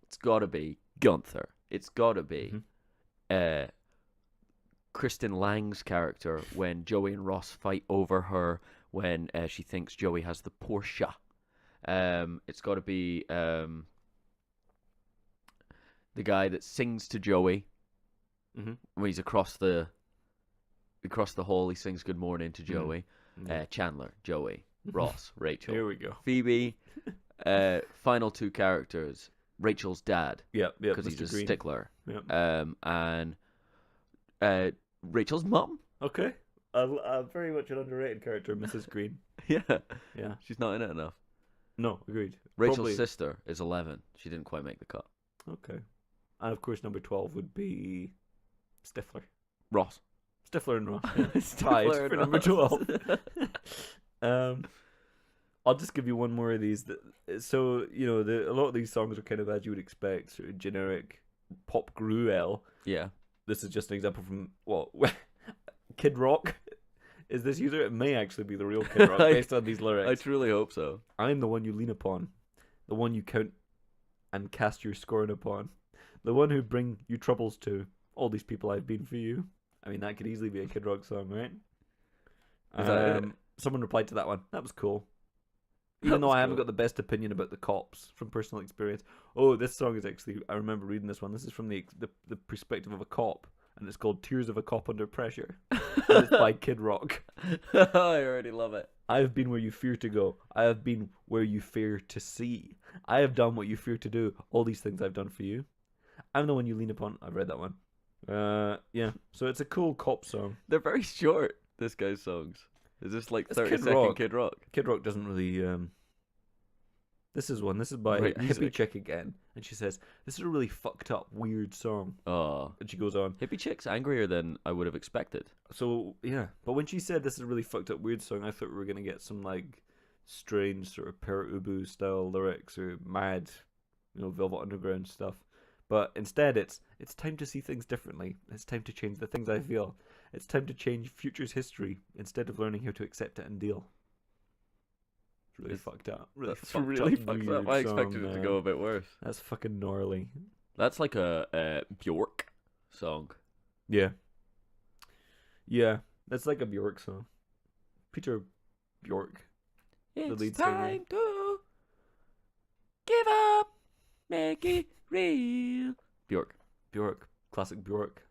It's gotta be Gunther. It's gotta be Mhm. Kristen Lang's character when Joey and Ross fight over her when she thinks Joey has the Porsche. It's gotta be the guy that sings to Joey Mhm. when he's across the hall. He sings "Good Morning" to Mhm. Joey. Yeah. Chandler, Joey, Ross, Rachel. Here we go. Phoebe, final two characters, Rachel's dad, Yep, because Mr. he's a Green. stickler, Yep. and Rachel's mum. Okay. A very much an underrated character, Mrs. Green. Yeah, Yeah. she's not in it enough. No, agreed. Rachel's Probably- sister is 11. She didn't quite make the cut. Okay. And of course, number 12 would be Stifler. Ross. Stifler and Ross. Yeah. Tied Stifler for and number Ross. 12. I'll just give you one more of these. So, you know, a lot of these songs are kind of as you would expect, sort of generic pop gruel. Yeah. This is just an example from, what, Kid Rock? Is this user? It may actually be the real Kid Rock based on these I lyrics. truly hope so. I'm the one you lean upon, the one you count and cast your scorn upon, the one who bring you troubles to. All these people I've been for you. I mean, that could easily be a Kid Rock song, right? Is that it? Someone replied to that one. That was cool. That Even though was I haven't cool. got the best opinion about the cops from personal experience. Oh, this song is actually, I remember reading this one. This is from the perspective of a cop, and it's called Tears of a Cop Under Pressure. And it's by Kid Rock. I already love it. I have been where you fear to go. I have been where you fear to see. I have done what you fear to do. All these things I've done for you. I'm the one you lean upon. I've read that one. Yeah. So it's a cool cop song. They're very short, this guy's songs. Is this like It's 30-second Kid Rock. Kid Rock? Kid Rock doesn't really. This is one. This is by Great Hippie music. Chick again, and she says, "This is a really fucked up, weird song." Oh. And she goes on. Hippie Chick's angrier than I would have expected. So yeah, but when she said this is a really fucked up, weird song, I thought we were gonna get some like strange sort of Parrot Ubu style lyrics or mad, Velvet Underground stuff. But instead, it's time to see things differently. It's time to change the things I feel. It's time to change future's history instead of learning how to accept it and deal. It's really fucked up. Really That's fucked really up, fucked weird up. I expected song, it to man. go a bit worse. That's fucking gnarly. That's like a Bjork song. Yeah. Yeah, that's like a Bjork song. Peter Bjork. It's lead singer. time to give up, make it real. Bjork. Bjork. Classic Bjork.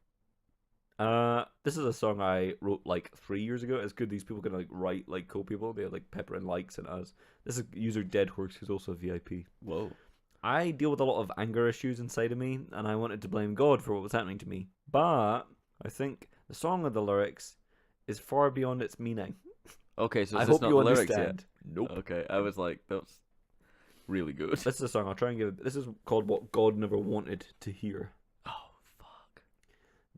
This is a song I wrote like 3 years ago. It's good these people can like write like cool people. They have like pepper and likes and us. This is user Dead Horse, who's also a VIP. Whoa. I deal with a lot of anger issues inside of me, and I wanted to blame God for what was happening to me. But I think the song of the lyrics is far beyond its meaning. Okay, so I is this hope not you the lyrics understand. yet? Nope. Okay, I was like, that's really good. This is a song. I'll try and give it. This is called What God Never Wanted to Hear. Oh, fuck.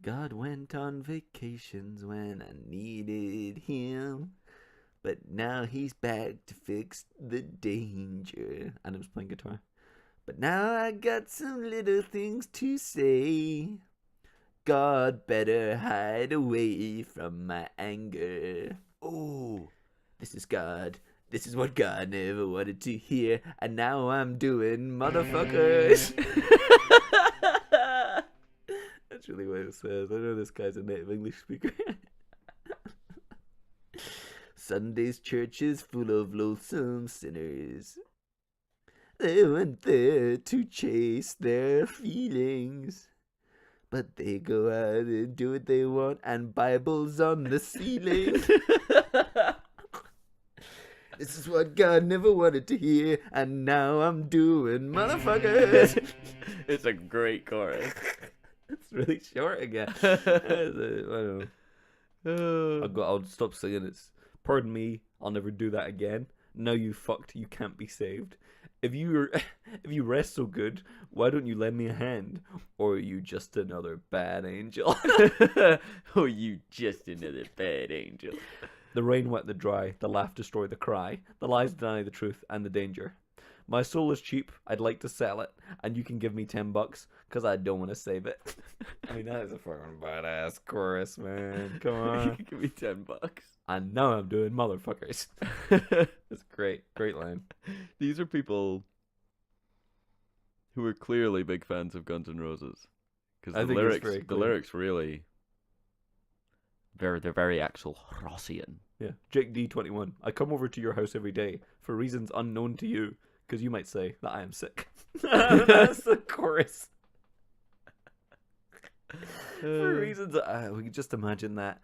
God went on vacations when I needed him, but now he's back to fix the danger. Adam's playing guitar. But now I got some little things to say. God better hide away from my anger. Oh, this is God. This is what God never wanted to hear. And now I'm doing motherfuckers. That's really what it says. I know this guy's a native English speaker. Sunday's church is full of loathsome sinners. They went there to chase their feelings. But they go out and do what they want, and Bibles on the ceiling. This is what God never wanted to hear, and now I'm doing motherfuckers. It's a great chorus. It's really short again. I don't know. I'll stop singing. It's pardon me. I'll never do that again. Now you fucked. You can't be saved. If you rest so good, why don't you lend me a hand? Or are you just another bad angel? Oh, you just another bad angel. The rain wet the dry, the laugh destroy the cry, the lies deny the truth and the danger. My soul is cheap, I'd like to sell it, and you can give me $10, cause I don't want to save it. I mean, that is a fucking badass chorus, man. Come on. Give me $10. And now I'm doing motherfuckers. It's great. Great line. These are people who are clearly big fans of Guns N' Roses. Because I the think it's lyrics, very the clear. lyrics really, they're very actual Rossian. Yeah. Jake D21. I come over to your house every day for reasons unknown to you, because you might say that I am sick. That's the chorus. For reasons, we can just imagine that,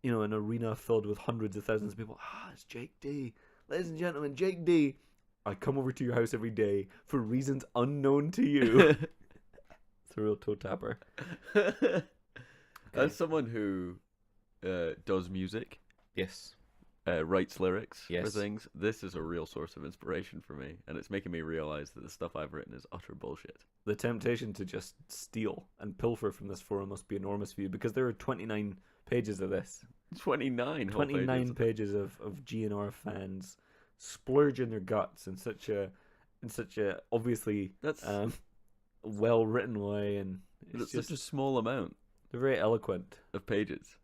you know, an arena filled with hundreds of thousands of people. It's Jake D. Ladies and gentlemen, Jake D. I come over to your house every day for reasons unknown to you. It's a real toe tapper. As someone who does music, Yes. writes lyrics for Yes. things, this is a real source of inspiration for me, and it's making me realize that the stuff I've written is utter bullshit. The temptation to just steal and pilfer from this forum must be enormous for you, because there are 29 pages of this. 29 whole 29 pages. pages of GNR fans splurging their guts in such a obviously That's well written way, and it's it's just such a small amount they're very eloquent. of pages.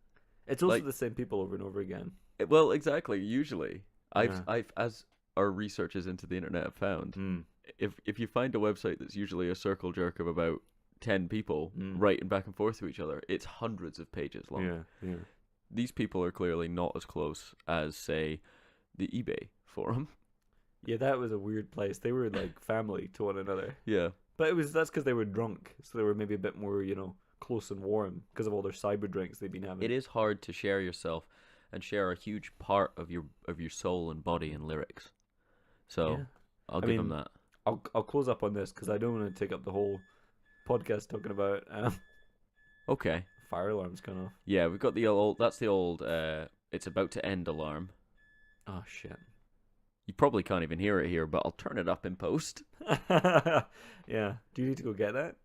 It's also like- the same people over and over again. Well, exactly. Usually, Yeah. I've as our researchers into the internet have found, Mm. if you find a website that's usually a circle jerk of about 10 people writing back and forth to each other, it's hundreds of pages long. Yeah. These people are clearly not as close as, say, the eBay forum. Yeah, that was a weird place. They were like family to one another. Yeah. But that's because they were drunk, so they were maybe a bit more, you know, close and warm because of all their cyber drinks they've been having. It is hard to share yourself and share a huge part of your soul and body in lyrics. So Yeah. I'll I give them mean, that. I'll close up on this because I don't want to take up the whole podcast talking about Okay. fire alarms going off. Yeah, we've got the old. That's the old. It's about to end alarm. Oh shit. You probably can't even hear it here, but I'll turn it up in post. Yeah. Do you need to go get that?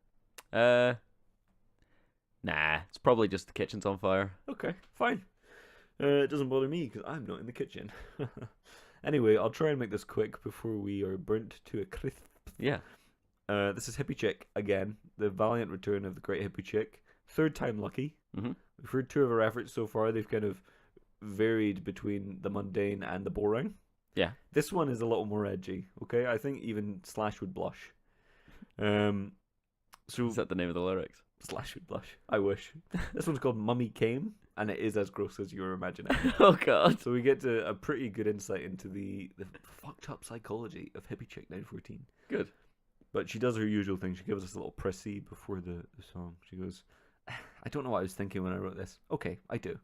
Nah, it's probably just the kitchen's on fire. Okay, fine. It doesn't bother me because I'm not in the kitchen. Anyway, I'll try and make this quick before we are burnt to a crisp. Yeah. This is Hippie Chick again, the valiant return of the great Hippie Chick. Third time lucky. Mhm. We've heard two of her efforts so far. They've kind of varied between the mundane and the boring. Yeah. This one is a little more edgy. Okay, I think even Slash would blush. So Is that the name of the lyrics? Slash would blush. I wish. This one's called Mummy Came, and it is as gross as you're imagining. Oh God. So we get to a pretty good insight into the fucked up psychology of Hippie Chick 914. Good. But she does her usual thing. She gives us a little prissy before the song. She goes, I don't know what I was thinking when I wrote this. Okay, I do.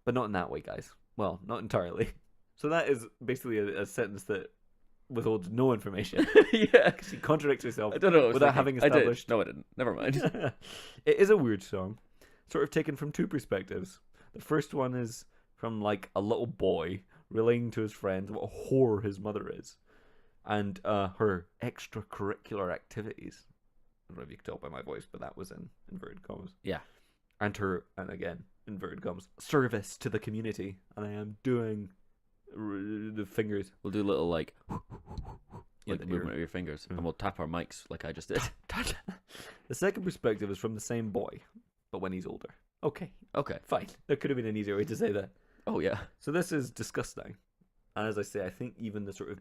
But not in that way, guys. Well, not entirely. So that is basically a sentence that withholds no information. Yeah. Because he contradicts himself I don't know. What I was without thinking. having established. I did. No, I didn't. Never mind. It is a weird song, sort of taken from two perspectives. The first one is from like a little boy relaying to his friends what a whore his mother is, and her extracurricular activities. I don't know if you can tell by my voice, but that was in inverted commas. Yeah. And her, and again, inverted commas, service to the community. And I am doing the fingers. We'll do a little like Yeah, the the movement of your fingers, and we'll tap our mics like I just did. The second perspective is from the same boy, but when he's older. Okay, Okay. fine. There could have been an easier way to say that. Oh yeah. So this is disgusting. And as I say, I think even the sort of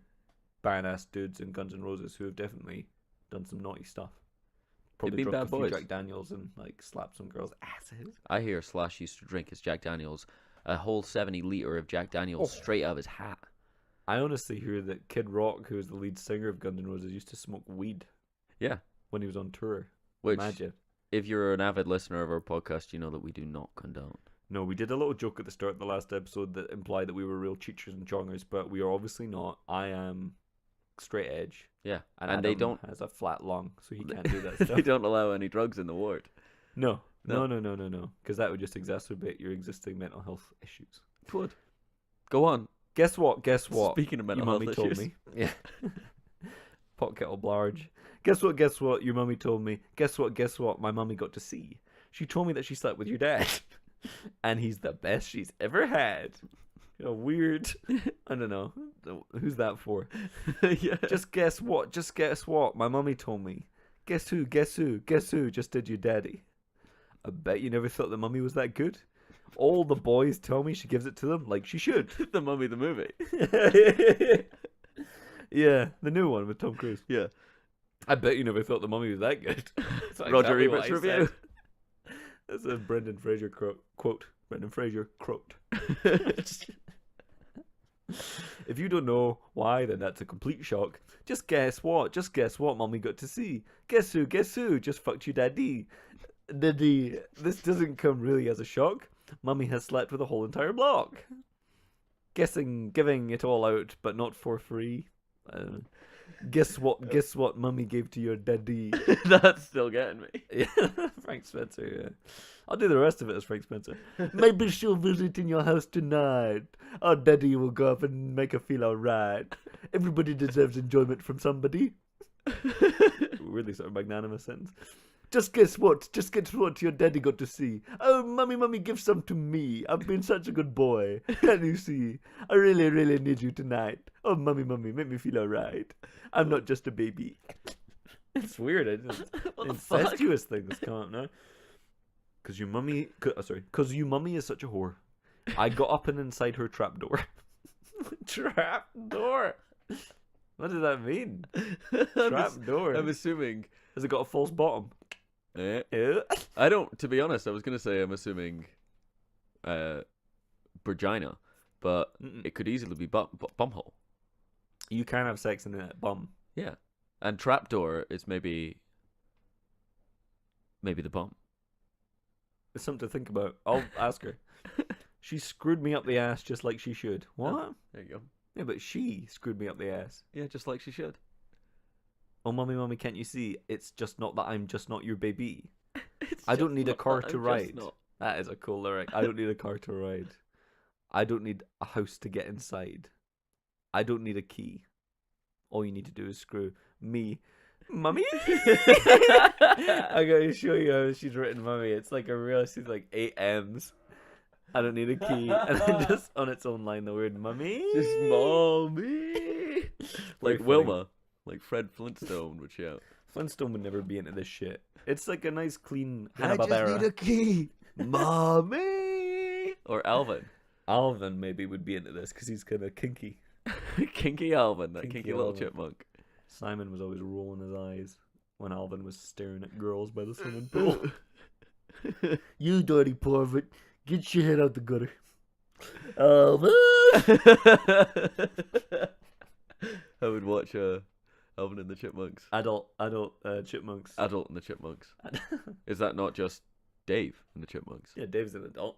barren-ass dudes in Guns N' Roses who have definitely done some naughty stuff. Probably been dropped bad a few boys. Jack Daniels and like slapped some girls' asses. I hear Slash used to drink his Jack Daniels, a whole 70 liter of Jack Daniels straight out of his hat. I honestly hear that Kid Rock, who is the lead singer of Guns N' Roses, used to smoke weed Yeah. when he was on tour. Which, Imagine. if you're an avid listener of our podcast, you know that we do not condone. No, we did a little joke at the start of the last episode that implied that we were real cheaters and chongers, but we are obviously not. I am straight edge. Yeah. And And they Adam don't has a flat lung, so he can't do that stuff. they don't allow any drugs in the ward. No, No. no. Because that would just exacerbate your existing mental health issues. It would. Go on. Guess what? Guess what? Speaking of mental Your health mummy told issues. me. Yeah. Pot kettle blarge. Guess what? Guess what? Your mummy told me. Guess what? Guess what? My mummy got to see. She told me that she slept with your dad, and he's the best she's ever had. You know, weird. I don't know. Who's that for? Yeah. Just guess what? Just guess what? My mummy told me. Guess who? Guess who? Guess who just did your daddy? I bet you never thought the mummy was that good. All the boys tell me she gives it to them like she should. The Mummy the movie. Yeah, the new one with Tom Cruise. Yeah. I bet you never thought the mummy was that good. That's Roger exactly what Ebert's I review. said. That's a Brendan Fraser quote. Brendan Fraser quote. If you don't know why, then that's a complete shock. Just guess what? Just guess what mummy got to see. Guess who? Guess who? Just fucked you daddy. Daddy. This doesn't come really as a shock. Mummy has slept with a whole entire block. Giving it all out, but not for free. Guess what? Guess what? Mummy gave to your daddy. That's still getting me. Yeah, Frank Spencer. Yeah, I'll do the rest of it as Frank Spencer. Maybe she'll visit in your house tonight. Oh, daddy will go up and make her feel alright. Everybody deserves enjoyment from somebody. Really sort of magnanimous sentence. Just guess what? Just guess what your daddy got to see. Oh, mummy, give some to me. I've been such a good boy. Can't you see? I really, really need you tonight. Oh, mummy, make me feel alright. I'm not just a baby. It's weird. What the fuck? Incestuous things come up now. Cause you mummy is such a whore. I got up and inside her trapdoor. Trapdoor. What does that mean? Trapdoor. I'm assuming. Has it got a false bottom? Eh. Yeah. I don't. To be honest, I was gonna say I'm assuming, vagina, but Mm-mm. it could easily be bumhole. You can have sex in a bum. Yeah, and trapdoor is maybe the bum. It's something to think about. I'll ask her. She screwed me up the ass just like she should. What? There you go. Yeah, but she screwed me up the ass. Yeah, just like she should. Oh, mummy, can't you see? It's just not that I'm just not your baby. It's I don't just need a not car that to I'm ride. just not. That is a cool lyric. I don't need a car to ride. I don't need a house to get inside. I don't need a key. All you need to do is screw me. Mummy? I'm going to show you how she's written mummy. It's like she's like 8 M's. I don't need a key. And then just on its own line, the word mummy. Just mommy. Like funny. Wilma. Like Fred Flintstone would shout. Flintstone would never be into this shit. It's like a nice, clean I just Hanna-Barbera. need a key. Mommy. Or Alvin. Alvin maybe would be into this because he's kind of kinky. Kinky Alvin, that Kinky kinky little Alvin. chipmunk. Simon was always rolling his eyes when Alvin was staring at girls by the swimming pool. You dirty pervert. Get your head out the gutter. Alvin! I would watch Alvin and the Chipmunks. Adult chipmunks. Adult and the Chipmunks. Is that not just Dave and the Chipmunks. Yeah, Dave's an adult.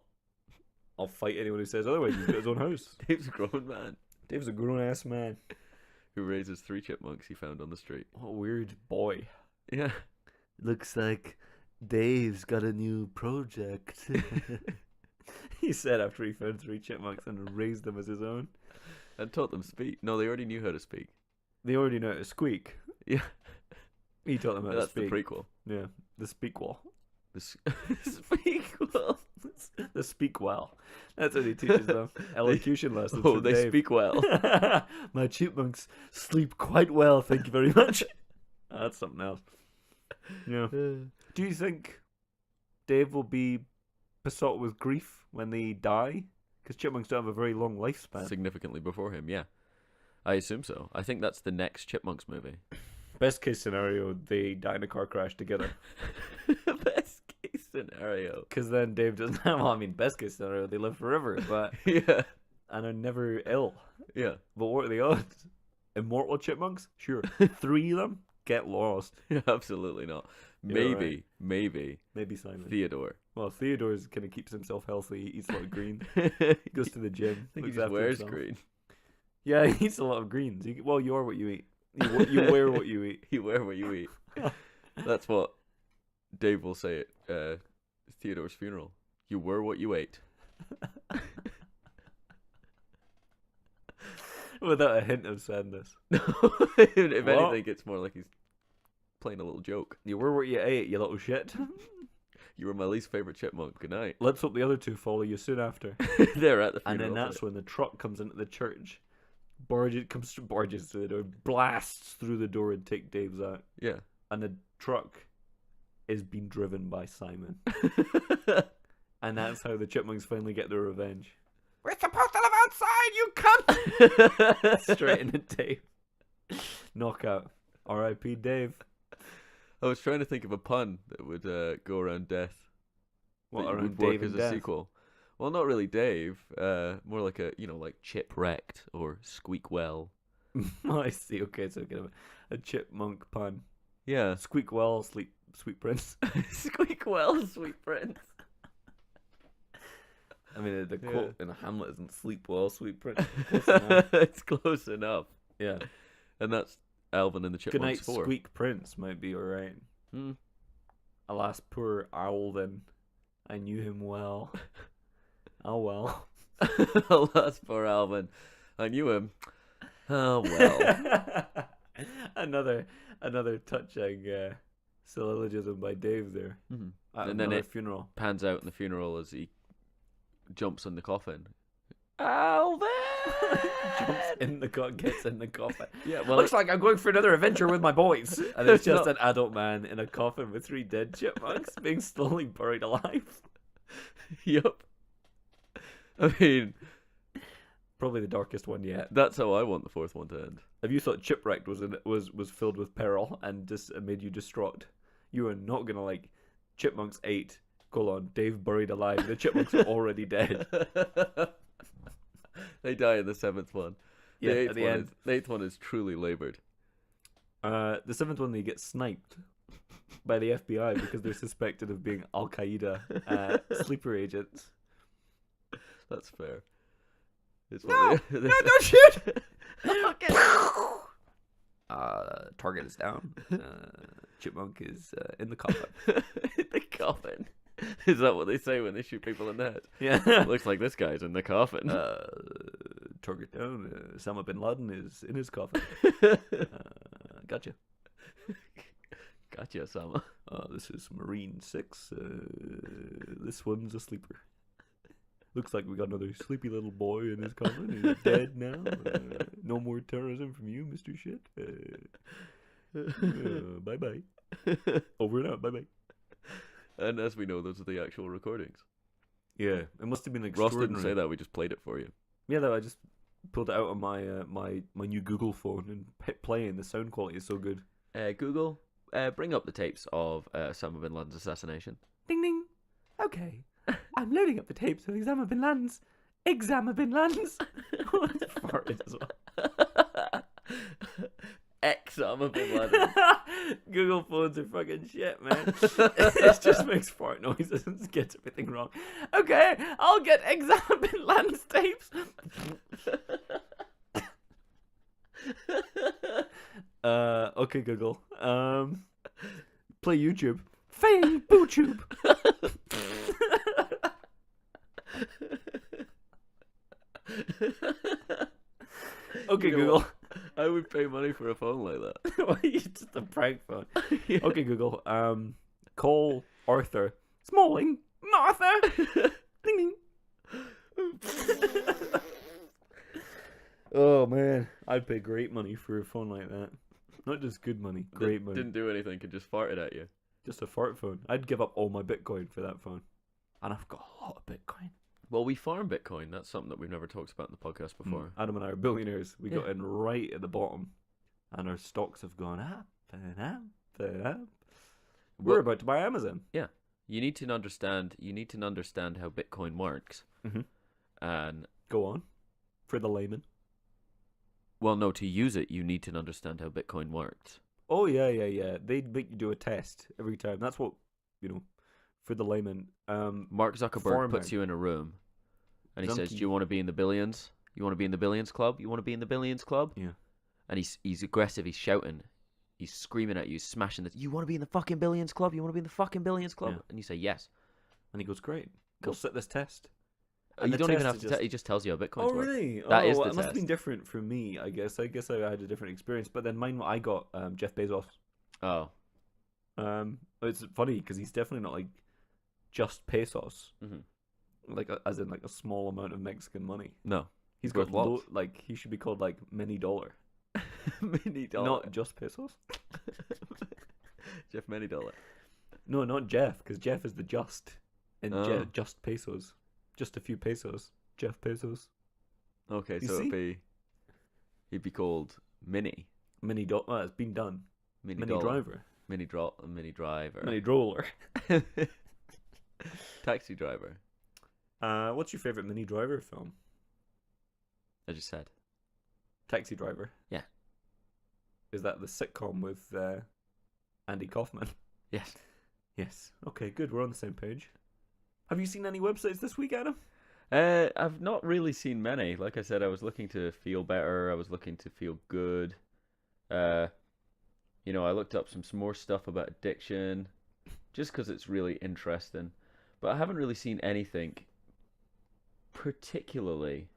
I'll fight anyone who says otherwise. He's got his own house. Dave's a grown man Dave's a grown-ass man. who raises 3 chipmunks he found on the street. What a weird boy. Yeah. Looks like Dave's got a new project. He said after he found 3 chipmunks and raised them as his own. And taught them speak. No, they already knew how to speak. They already know how to squeak. Yeah. He taught them how to That's speak. the prequel. Yeah, the speak wall. The sequel. The speak well. That's what he teaches them. Elocution lessons. Oh, from they Dave. speak well. My chipmunks sleep quite well, thank you very much. That's something else. Yeah. Do you think Dave will be besotted with grief when they die? Because chipmunks don't have a very long lifespan. Significantly before him, yeah. I assume so. I think that's the next Chipmunks movie. Best case scenario, they die in a car crash together. Best case scenario. Because then Dave doesn't have. Well, I mean, best case scenario, they live forever, but Yeah. and are never ill. Yeah. But what are the odds? Immortal chipmunks? Sure. 3 of them get lost. Absolutely not. You're Maybe, maybe Maybe Simon. Theodore. Well, Theodore kind of keeps himself healthy. He eats a lot of green. I He goes to the gym. think he looks just after wears himself. green. Yeah, he eats a lot of greens. Well, you are what you eat. You wear what you eat. You wear what you eat. That's what Dave will say at Theodore's funeral. You were what you ate. Without a hint of sadness. If What? anything, it's more like he's playing a little joke. You were what you ate, you little shit. You were my least favorite chipmunk. Good night. Let's hope the other 2 follow you soon after. They're at the funeral. And then that's when the truck comes into the church. Barges through the door, blasts through the door and take Dave's out. Yeah. And the truck is being driven by Simon. And that's how the chipmunks finally get their revenge. We're supposed to live outside, you cunt! Straight into Dave. Knockout. R.I.P. Dave. I was trying to think of a pun that would go around death. What, that around would work Dave as and a death? sequel. Well, not really Dave. More like a, like Chipwrecked or Squeak Well. Oh, I see. Okay, so kind of a chipmunk pun. Yeah. Squeak well, sleep, sweet prince. Squeak Well, Sweet Prince. I mean, the Yeah. quote in Hamlet isn't "sleep well, sweet prince." Close enough. It's close enough. Yeah. And that's Alvin and the Good Chipmunks night, 4. squeak prince might be alright. Hmm. Alas, poor Alvin. I knew him well. Oh well. Alas, poor Alvin. I knew him. Oh, well. another touching syllogism by Dave there. Mhm. At And then another it- funeral. Pans out in the funeral as he jumps in the coffin. Alvin jumps in the gets in the coffin. Yeah, well, Looks like I'm going for another adventure with my boys. And it's It's just not- an adult man in a coffin with 3 dead chipmunks being slowly buried alive. Yup. I mean, Probably the darkest one yet. that's how I want the 4th one to end. If you thought Chipwrecked was filled with peril and just made you distraught, you are not gonna like Chipmunks 8: Dave buried alive. The chipmunks are already dead. They die in the 7th one. Yeah, the 8th at the one end. the 8th one is truly laboured. The 7th one, they get sniped by the FBI because they're suspected of being Al Qaeda sleeper agents. That's fair. It's No, what no, don't shoot! Target is down. Chipmunk is in the coffin. the coffin. Is that what they say when they shoot people in the head? Yeah. Looks like this guy's in the coffin. Target down. Osama bin Laden is in his coffin. Gotcha. Gotcha, Sama. This is Marine 6. This one's a sleeper. Looks like we got another sleepy little boy in his coffin. He's dead now. No more terrorism from you, Mr. Shit. Bye-bye. Over and out. Bye-bye. And as we know, those are the actual recordings. Yeah, it must have been Ross extraordinary. didn't say that. We just played it for you. Yeah, no, I just pulled it out on my my new Google phone and hit play, and the sound quality is so good. Google, bring up the tapes of Osama bin Laden's assassination. Ding ding. Okay. I'm loading up the tapes of Exam bin Laden's. Exam bin Laden's. Farted as well. Osama bin Laden. Google phones are fucking shit, man. It just makes fart noises and gets everything wrong. Okay, I'll get Osama bin Laden's tapes. Okay, Google. Play YouTube. Fame BooTube. Okay, You know Google. I would pay money for a phone like that. It's just a prank phone. Yeah. Okay, Google. Call Arthur Smalling. Arthur. Ding ding. Oh man, I'd pay great money for a phone like that. Not just good money, great money. Didn't do anything, it just farted at you. Just a fart phone. I'd give up all my Bitcoin for that phone. And I've got a lot of Bitcoin. Well, we farm Bitcoin. That's something that we've never talked about in the podcast before. Adam and I are billionaires. We got Yeah. in right at the bottom. And our stocks have gone up and up and up. We're Well- about to buy Amazon. You need to understand. You need to understand how Bitcoin works. Mhm. And Go on. For the layman. well, no, to use it, you need to understand how Bitcoin works. Oh, yeah. They'd make you do a test every time. That's what, for the layman. Mark Zuckerberg Farming. puts you in a room, and he says, Donkey. "Do you want to be in the billions? You want to be in the billions club? You want to be in the billions club?" Yeah. And he's aggressive. He's shouting. He's screaming at you, smashing this. You want to be in the fucking billions club? You want to be in the fucking billions club? Yeah. And you say yes. And he goes, great. Cool. We'll set this test. You And the don't even test have is to. just- He just tells you how Bitcoin's Oh, work. really? That is the it must have been test. different for me, I guess. I guess I had a different experience. But then mine, I got Jeff Bezos. Oh. It's funny because he's definitely not like just pesos, Mhm. like as in like a small amount of Mexican money. No. He's Worth got lots. like he should be called like mini dollar, Mini dollar. not just pesos. Jeff Many Dollar. No, not Jeff, because Jeff is the just, and Oh. just pesos, just a few pesos. Jeff Bezos, Okay, You so see? he'd be called Mini. mini dollar. Oh, it's been done. Mini, Mini dollar. driver, Mini driver. mini droller. Taxi driver. What's your favorite mini driver film? I just said. Taxi Driver. Yeah. Is that the sitcom with Andy Kaufman? Yes. Yes. Okay, good. We're on the same page. Have you seen any websites this week, Adam? I've not really seen many. Like I said, I was looking to feel better. I was looking to feel good. I looked up some more stuff about addiction, just because it's really interesting. But I haven't really seen anything particularly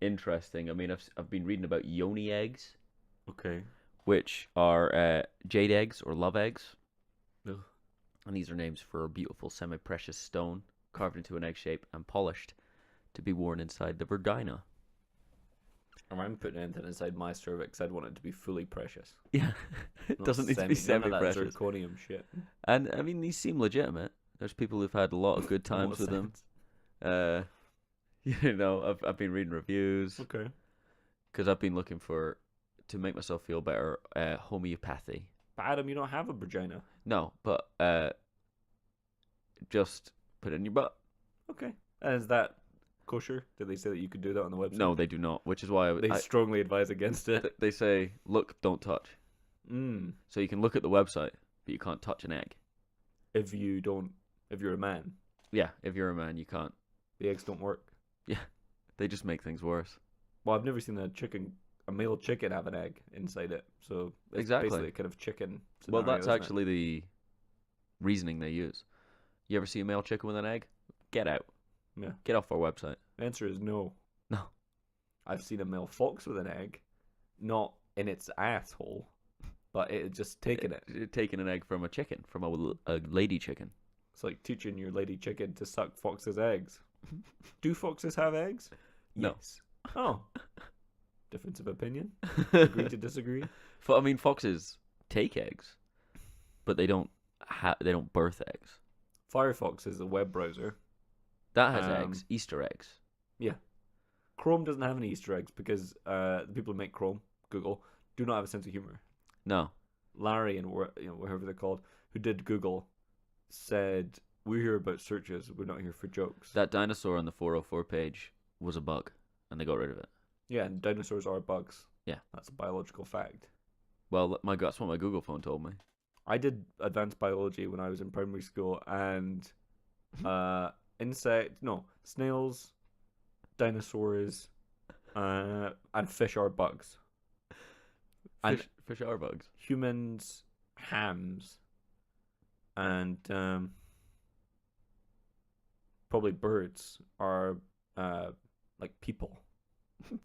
interesting. I mean, I've been reading about yoni eggs, Okay. which are jade eggs or love eggs. Ugh. And these are names for a beautiful semi-precious stone carved into an egg shape and polished to be worn inside the vagina. I'm putting anything inside my cervix. I'd want it to be fully precious. Yeah, it Not doesn't need to be none of that semi-precious. zirconium shit. And I mean, these seem legitimate. There's people who've had a lot of good times with them. I've been reading reviews Okay. because I've been looking to make myself feel better. Homeopathy. But Adam, you don't have a vagina. No, but just put it in your butt. Okay. And is that kosher? Did they say that you could do that on the website? No, they do not. Which is why They strongly advise against it. they say, look, don't touch. So you can look at the website, but you can't touch an egg. If you're a man, Yeah, if you're a man, you can't. the eggs don't work. They just make things worse. Well, I've never seen a male chicken have an egg inside it. So it's Exactly. basically a kind of chicken Well, scenario, that's isn't it? actually the reasoning they use. You ever see a male chicken with an egg? Get out. Yeah. Get off our website. The answer is no. No. I've seen a male fox with an egg, not in its asshole, but it had just taken it. Taking an egg from a chicken, from a lady chicken. It's like teaching your lady chicken to suck foxes' eggs. Do foxes have eggs? No. Yes. Oh. Difference of opinion? Agree to disagree? Foxes take eggs, but they don't birth eggs. Firefox is a web browser. That has eggs, Easter eggs. Chrome doesn't have any Easter eggs because the people who make Chrome, Google, do not have a sense of humor. No. Larry and whatever they're called, who did Google, said, "We're here about searches. We're not here for jokes." That dinosaur on the 404 page was a bug, and they got rid of it. Yeah, and dinosaurs are bugs. Yeah. That's a biological fact. Well, that's what my Google phone told me. I did advanced biology when I was in primary school, and snails, dinosaurs, and fish are bugs. And Fish are bugs. humans, hams, and probably birds are like people.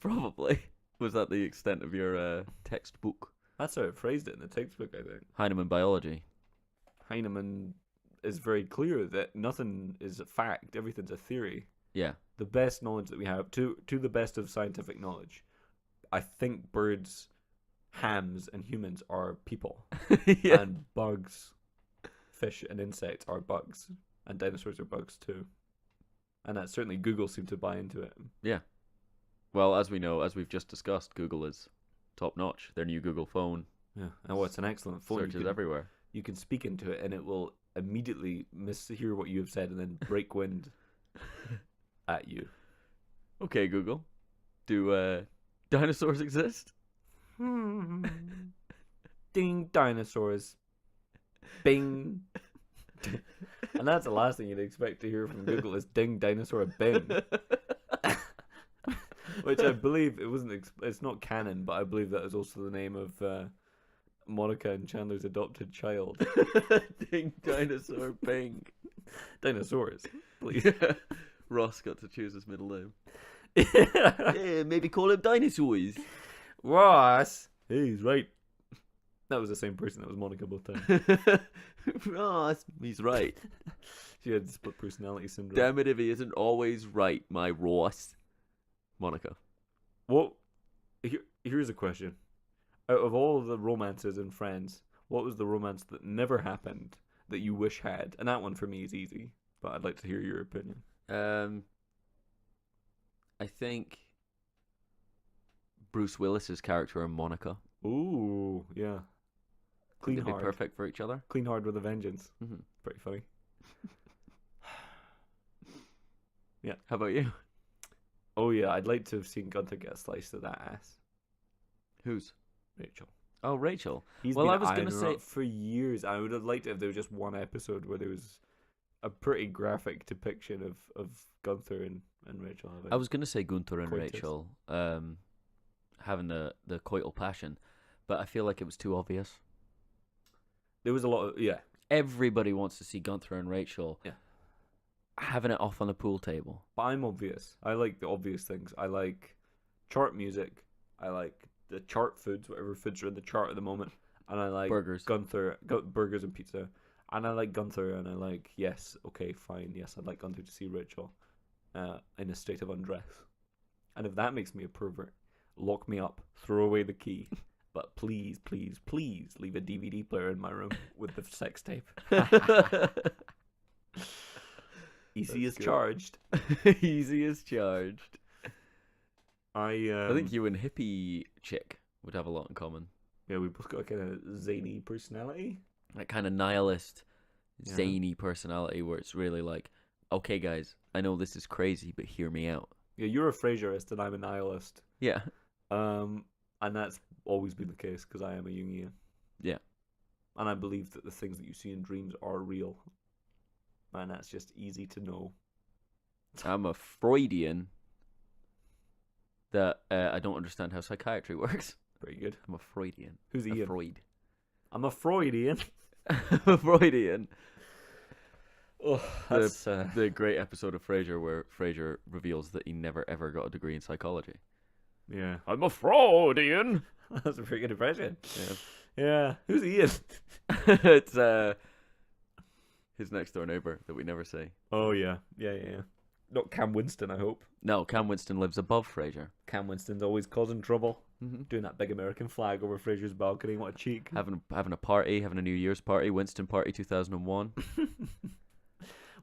Probably. Was that the extent of your textbook? That's how it phrased it in the textbook, I think. Heinemann biology. Heinemann is very clear that nothing is a fact, everything's a theory. Yeah. The best knowledge that we have, to the best of scientific knowledge, I think birds, hams, and humans are people. Yeah. And bugs, fish, and insects are bugs. And dinosaurs are bugs too. And that certainly Google seemed to buy into it. Yeah. Well, as we know, as we've just discussed, Google is top notch. Their new Google phone Yeah. Oh, it's an excellent phone. searches everywhere. You can speak into it and it will immediately mishear what you have said and then break wind at you. Okay, Google. Do dinosaurs exist? Ding, dinosaurs. Bing. And that's the last thing you'd expect to hear from Google is ding, dinosaur, bing. Which I believe it's not canon, but I believe that is also the name of Monica and Chandler's adopted child. Ding, dinosaur, bing. Dinosaurs, please. Ross got to choose his middle name. Yeah, maybe call him dinosaurs. Ross. Hey, he's right. That was the same person that was Monica both times. Ross, he's right. She had split personality syndrome. Damn it if he isn't always right, my Ross. Monica. What? Here's a question. Out of all the romances in Friends, what was the romance that never happened that you wish had? And that one for me is easy, but I'd like to hear your opinion. I think Bruce Willis's character in Monica. Ooh, yeah. Clean They'd be hard. perfect for each other. Clean hard with a vengeance. Mm-hmm. Pretty funny. Yeah. How about you? Oh yeah, I'd like to have seen Gunther get a slice of that ass. Whose? Rachel. Oh, Rachel. He's Well, been I was eyeing gonna her say- up for years. I would have liked it if there was just one episode where there was a pretty graphic depiction of Gunther and Rachel having. I was going to say Gunther and Coitus. Rachel having the coital passion, but I feel like it was too obvious. There was a lot of Everybody wants to see Gunther and Rachel Yeah. having it off on a pool table. But I'm obvious. I like the obvious things. I like chart music. I like the chart foods, whatever foods are in the chart at the moment. And I like Burgers. burgers and pizza. And I like Gunther, and I like, yes, okay, fine, yes, I'd like Gunther to see Rachel in a state of undress. And if that makes me a pervert, lock me up, throw away the key. But please, please, please leave a DVD player in my room with the sex tape. Easy as good. charged. Easy as charged. I I think you and hippie chick would have a lot in common. Yeah, we both got a kind of zany personality. That kind of nihilist, Yeah. zany personality where it's really like, okay, guys, I know this is crazy, but hear me out. Yeah, you're a Fraserist and I'm a nihilist. Yeah. And that's always been the case because I am a Jungian. Yeah. And I believe that the things that you see in dreams are real. And that's just easy to know. I'm a Freudian that I don't understand how psychiatry works. Pretty good. I'm a Freudian. Who's A Ian? Freud. I'm a Freudian. I'm a Freudian. Oh, that's The great episode of Frasier where Frasier reveals that he never ever got a degree in psychology. yeah. I'm a Freudian. That's a pretty good impression. Yeah. Yeah. Who's Ian? It's his next door neighbor that we never see. Oh yeah. Yeah. Not Cam Winston, I hope. No, Cam Winston lives above Frasier. Cam Winston's always causing trouble. Mm-hmm. Doing that big American flag over Fraser's balcony. What a cheek. Having a party, having a New Year's party, Winston Party 2001.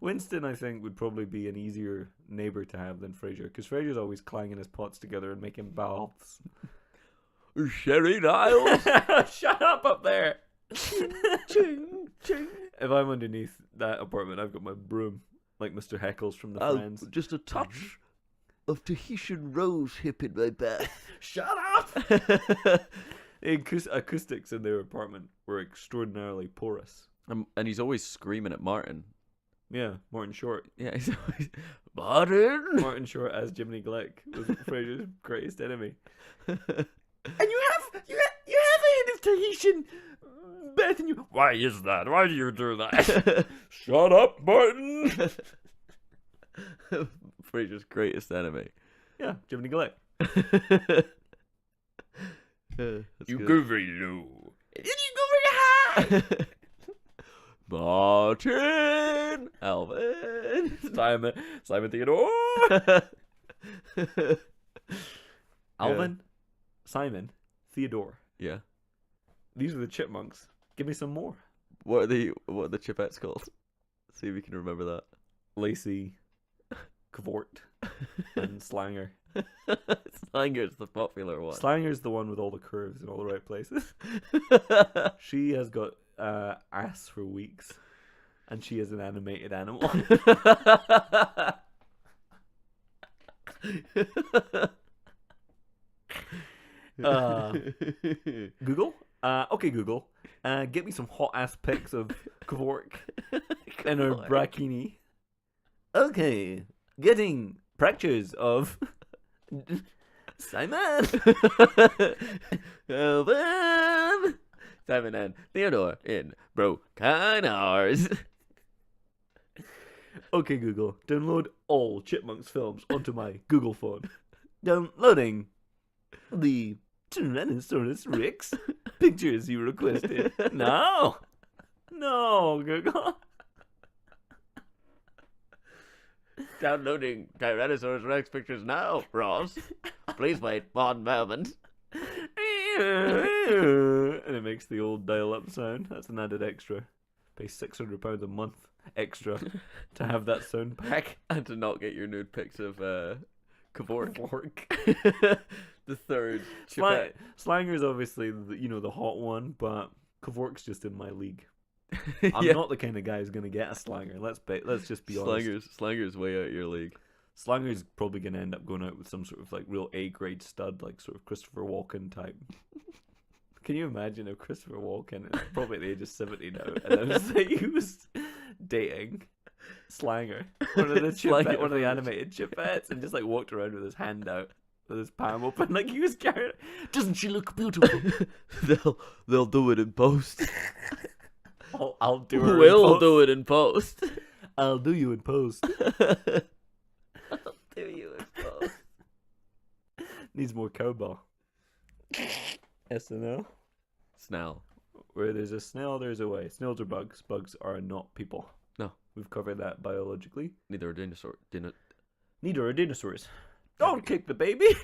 Winston, I think, would probably be an easier neighbour to have than Fraser, because Fraser's always clanging his pots together and making baths. Sherry Niles. Shut up there! Ching, ching. If I'm underneath that apartment, I've got my broom, like Mr. Heckles from the Friends. Just a touch of Tahitian rose hip in my bath. Shut up! The acoustics in their apartment were extraordinarily porous. And he's always screaming at Martin. Yeah, Martin Short. Yeah, he's always Martin. Martin Short as Jiminy Glick was Frasier's greatest enemy. And you have a hint of Tahitian better than you. Why is that? Why do you do that? Shut up, Martin. Frasier's greatest enemy. Yeah, Jiminy Glick. That's You good. go very low. And you go very high. Martin, Alvin, Simon Theodore. Alvin, Simon, Theodore. Yeah. These are the chipmunks. Give me some more. What are the chipettes called? See if you can remember that. Lacey, Cavort, and Slanger. Slanger's the popular one. Slanger's the one with all the curves in all the right places. She has got ass for weeks, and she is an animated animal. Google? Okay, Google. Get me some hot ass pics of Kavork in her brakini. Okay, getting pictures of Simon. Alvin, Simon and Theodore in broken hours. Okay, Google, download all Chipmunks films onto my Google phone. Downloading the Tyrannosaurus Rex pictures you requested. No, Google. Downloading Tyrannosaurus Rex pictures now, Ross. Please wait 1 moment. And it makes the old dial-up sound. That's an added extra. Pay £600 a month extra to have that sound pack. And to not get your nude pics of Kavork. The third chipette. Slanger's obviously the hot one, but Kavork's just in my league. I'm Yeah. not the kind of guy who's gonna get a Slanger. Let's just be honest. Slanger's way out of your league. Slanger's probably gonna end up going out with some sort of like real A-grade stud, like sort of Christopher Walken type. Can you imagine if Christopher Walken is probably at the age of 70 now, and he was dating Slanger, one of the animated chipettes, and just like walked around with his hand out, with his palm open, like he was carrying. Doesn't she look beautiful? They'll do it in post. I'll do her. We'll do it in post. I'll do you in post. I'll do you in post. Needs more cowbell. SNL. Snell. Where there's a snail, there's a way. Snails are bugs. Bugs are not people. No. We've covered that biologically. Neither are dinosaur. Neither are dinosaurs. Don't kick the baby.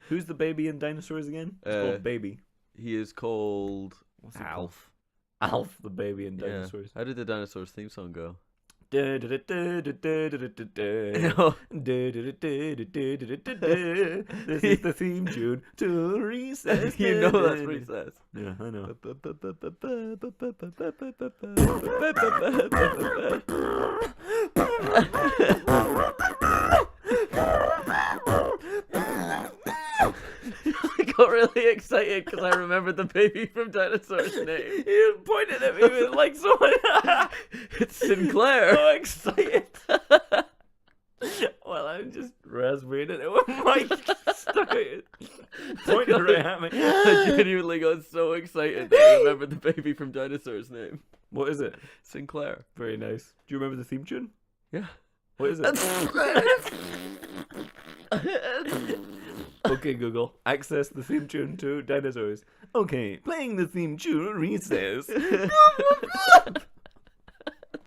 Who's the baby in dinosaurs again? It's called Baby. He is called What's it Alf. Alf, the baby in Yeah. dinosaurs. How did the dinosaurs theme song go? This is the theme tune to Recess. You know that's Recess. Yeah, I know. I got really excited because I remembered the baby from Dinosaur's name. You pointed at me with like someone. It's Sinclair. So excited. Well, I'm just raspberrying it with Mike stuck out. Pointed right at me. I genuinely got so excited that I remembered the baby from Dinosaur's name. What is it? Sinclair. Very nice. Do you remember the theme tune? Yeah. What is it? Okay, Google. Access the theme tune to dinosaurs. Okay, playing the theme tune, Recess. That's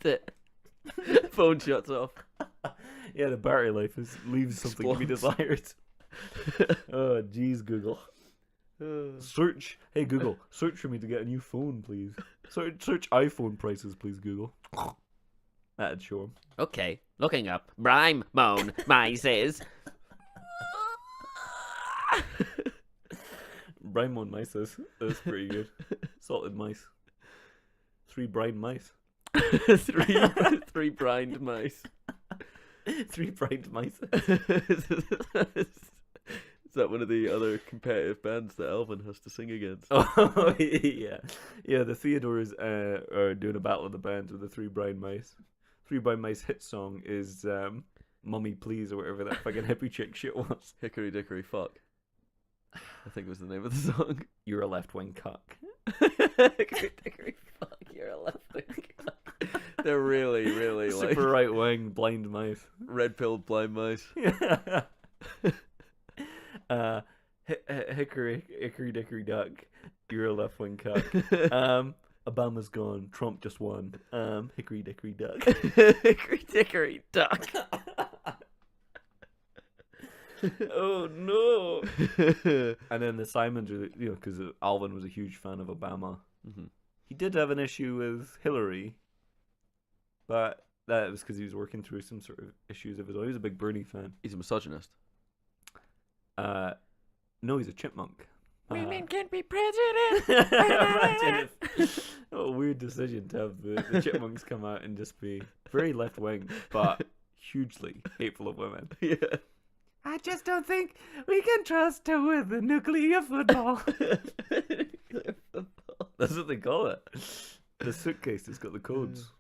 it. Phone shuts off. Yeah, the battery life leaves something to be desired. Oh, jeez, Google. Search. Hey, Google. Search for me to get a new phone, please. Search iPhone prices, please, Google. That'd show him. Okay, looking up. Brime, moan, mices. Brine on mice is. That's pretty good. Salted mice. 3 brine mice. three brined mice. 3 brined mice. It's that one of the other competitive bands that Alvin has to sing against? Oh yeah, yeah. The Theodores are doing a battle of the bands with the Three Blind Mice. Three Blind Mice hit song is "Mummy Please" or whatever that fucking hippie chick shit was. Hickory Dickory Fuck, I think was the name of the song. You're a left wing cuck. Hickory Dickory Fuck, you're a left wing cuck. They're really, really like Super right wing blind mice. red-pilled blind mice. Hickory Dickory Duck. You're a left wing cuck. Obama's gone. Trump just won. Hickory Dickory Duck. Hickory Dickory Duck. Oh no! And then the Simons are, because Alvin was a huge fan of Obama. Mhm. He did have an issue with Hillary, but that was because he was working through some sort of issues of his own. He was a big Bernie fan. He's a misogynist. No, he's a chipmunk. Women can't be president. Imagine if, what a weird decision to have the chipmunks come out and just be very left wing, but hugely hateful of women. Yeah. I just don't think we can trust her with the nuclear football. That's what they call it. The suitcase that's got the codes.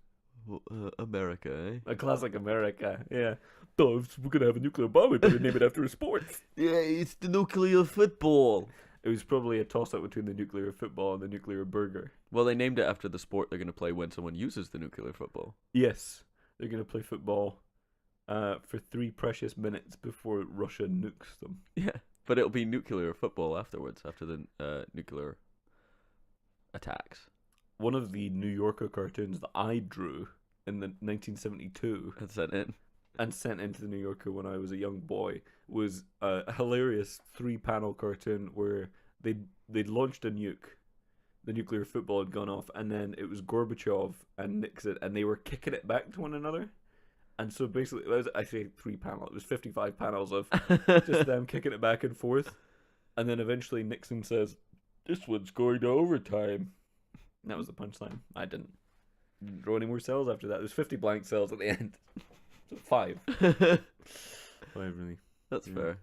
America, eh? A classic America, yeah. Oh, if we're gonna have a nuclear bomb, we better name it after a sport. Yeah, it's the nuclear football. It was probably a toss-up between the nuclear football and the nuclear burger. Well, they named it after the sport they're going to play when someone uses the nuclear football. Yes, they're gonna play football for 3 precious minutes before Russia nukes them. Yeah, but it'll be nuclear football afterwards, after the nuclear attacks. One of the New Yorker cartoons that I drew in the 1972 And sent in. and sent into the New Yorker when I was a young boy was a hilarious 3-panel cartoon where they'd launched a nuke. The nuclear football had gone off, and then it was Gorbachev and Nixon, and they were kicking it back to one another. And so basically, it was, I say 3-panel, it was 55 panels of just them kicking it back and forth. And then eventually Nixon says, "This one's going to overtime." And that was the punchline. I didn't draw any more cells after that. There's 50 blank cells at the end. So 5. 5, really. That's Yeah. fair.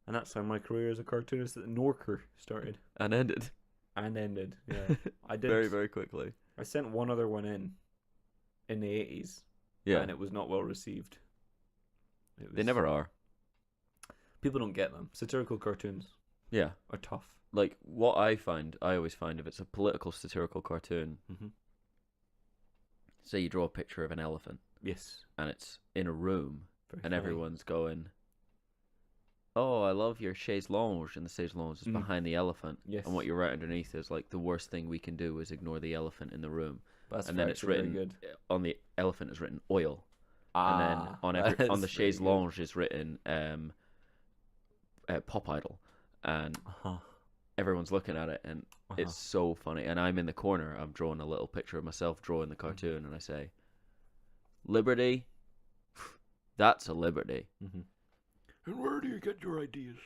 And that's how my career as a cartoonist at Norker started. And ended. And ended. Yeah. I did. Very, very quickly. I sent one other one in the 80s. Yeah. And it was not well received. They never are. People don't get them. Satirical cartoons Yeah. are tough. Like, what I always find, if it's a political satirical cartoon, Mm-hmm. say you draw a picture of an elephant, Yes. and it's in a room, Very and funny. everyone's going, "Oh, I love your chaise lounge," and the chaise lounge is Mm. behind the elephant. Yes. And what you write underneath is like, the worst thing we can do is ignore the elephant in the room. That's And then it's very written good. on the elephant is written oil, and then on on the chaise lounge is written Pop Idol, and Uh-huh. everyone's looking at it, and it's so funny. And I'm in the corner, I'm drawing a little picture of myself drawing the cartoon, and I say, "Liberty, that's a liberty." Mm-hmm. And where do you get your ideas?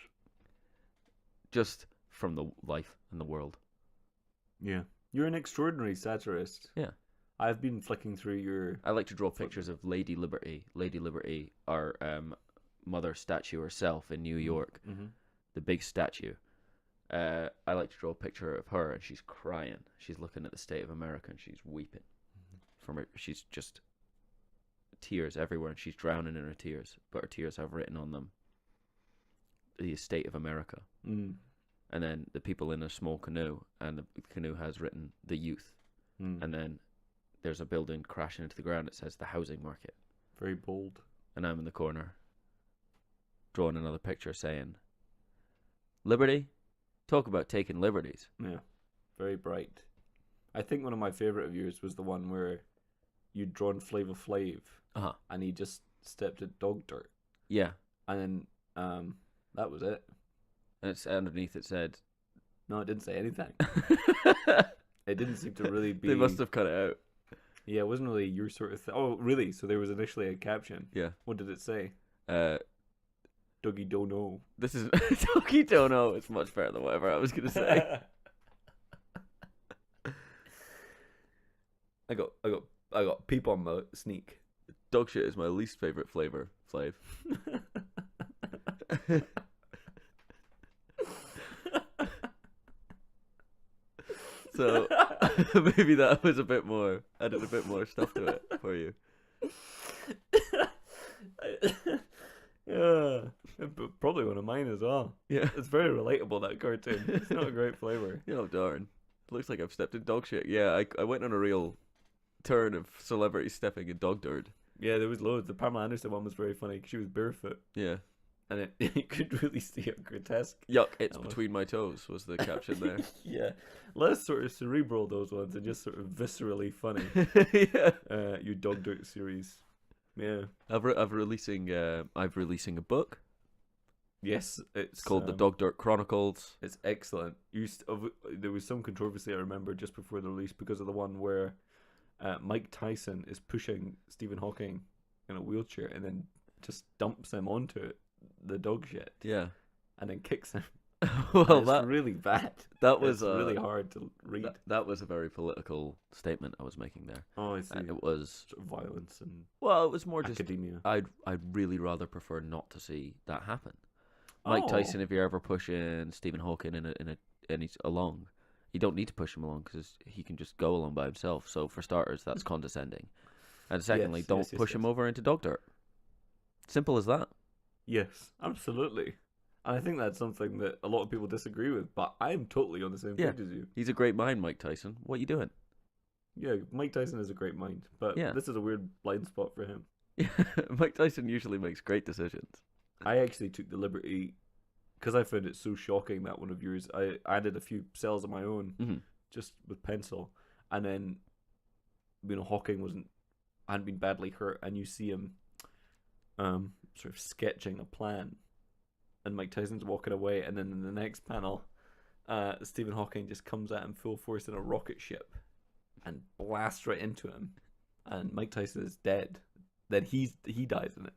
Just from the life and the world. Yeah. You're an extraordinary satirist. Yeah. I've been flicking through your... I like to draw pictures of Lady Liberty. Lady Liberty, our mother statue herself in New York, Mm-hmm. the big statue. I like to draw a picture of her, and she's crying. She's looking at the state of America, and she's weeping. From her, she's just tears everywhere, and she's drowning in her tears. But her tears have written on them the state of America. Mm. And then the people in a small canoe, and the canoe has written the youth. Mm. And then there's a building crashing into the ground. It says the housing market. Very bold. And I'm in the corner drawing another picture saying, "Liberty? Talk about taking liberties." Yeah. Very bright. I think one of my favourite of yours was the one where you'd drawn Flava Flav Uh-huh. and he just stepped at dog dirt. Yeah. And then that was it. And it's underneath it said, No, it didn't say anything. It didn't seem to really be... They must have cut it out. Yeah, it wasn't really your sort of thing. Oh, really? So there was initially a caption. Yeah. What did it say? This Dougie don't know. is Toki don't know. It's much better than whatever I was gonna say. I got peep on my sneak. Dog shit is my least favorite flavor. Flav. So maybe that was a bit more, added a bit more stuff to it for you. Yeah, probably one of mine as well. Yeah. It's very relatable, that cartoon. It's not a great flavor. Oh, darn. Looks like I've stepped in dog shit. Yeah, I went on a real turn of celebrities stepping in dog dirt. Yeah, there was loads. The Pamela Anderson one was very funny 'cause she was barefoot, Yeah. and you could really see how grotesque. Yuck, it's That was- between my toes was the caption there. Yeah, less sort of cerebral those ones, and just sort of viscerally funny. Yeah. Your dog dirt series. Yeah. I've releasing a book. Yes, It's called The Dog Dirt Chronicles. It's excellent. There was some controversy I remember just before the release because of the one where Mike Tyson is pushing Stephen Hawking in a wheelchair and then just dumps him onto the dog shit Yeah. and then kicks him. Well, It's really bad. that was It's really hard to read. That was a very political statement I was making there. Oh, I see. It was Sort of violence and well, it was more just academia. I'd really rather prefer not to see that happen. Mike Tyson, if you're ever pushing Stephen Hawking and he's along, you don't need to push him along because he can just go along by himself. So for starters, that's condescending, and secondly, Yes, don't yes, yes, push him yes. over into dog dirt. Simple as that. Yes, absolutely. And I think that's something that a lot of people disagree with, but I'm totally on the same Yeah. page as you. He's a great mind, Mike Tyson. What are you doing? Yeah, Mike Tyson is a great mind, but Yeah. this is a weird blind spot for him. Mike Tyson usually makes great decisions. I actually took the liberty, because I found it so shocking that one of yours, I added a few cells of my own, Mhm. just with pencil, and then, Hawking hadn't been badly hurt, and you see him, sort of sketching a plan, and Mike Tyson's walking away, and then in the next panel, Stephen Hawking just comes at him full force in a rocket ship, and blasts right into him, and Mike Tyson is dead. Then he dies in it.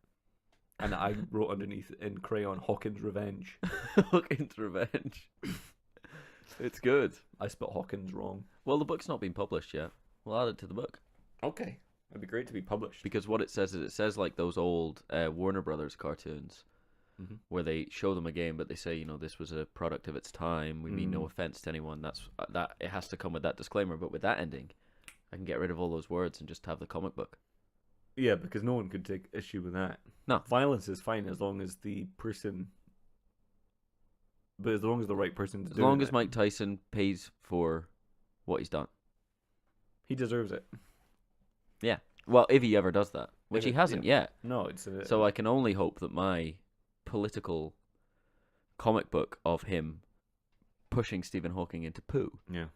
And I wrote underneath in crayon, Hawkins' Revenge. Hawkins' Revenge. It's good. I spelled Hawkins wrong. Well, the book's not been published yet. We'll add it to the book. Okay. It'd be great to be published. Because what it says is it says like those old Warner Brothers cartoons Mhm. where they show them again, but they say, this was a product of its time. We mean no Mm. offense to anyone. That it has to come with that disclaimer. But with that ending, I can get rid of all those words and just have the comic book. Yeah, because no one could take issue with that. No. Violence is fine as long as the person... But as long as the right person's As doing long as it, Mike Tyson pays for what he's done. he deserves it. Yeah. Well, if he ever does that, which he hasn't yet. No, it's... So I can only hope that my political comic book of him pushing Stephen Hawking into poo Yeah.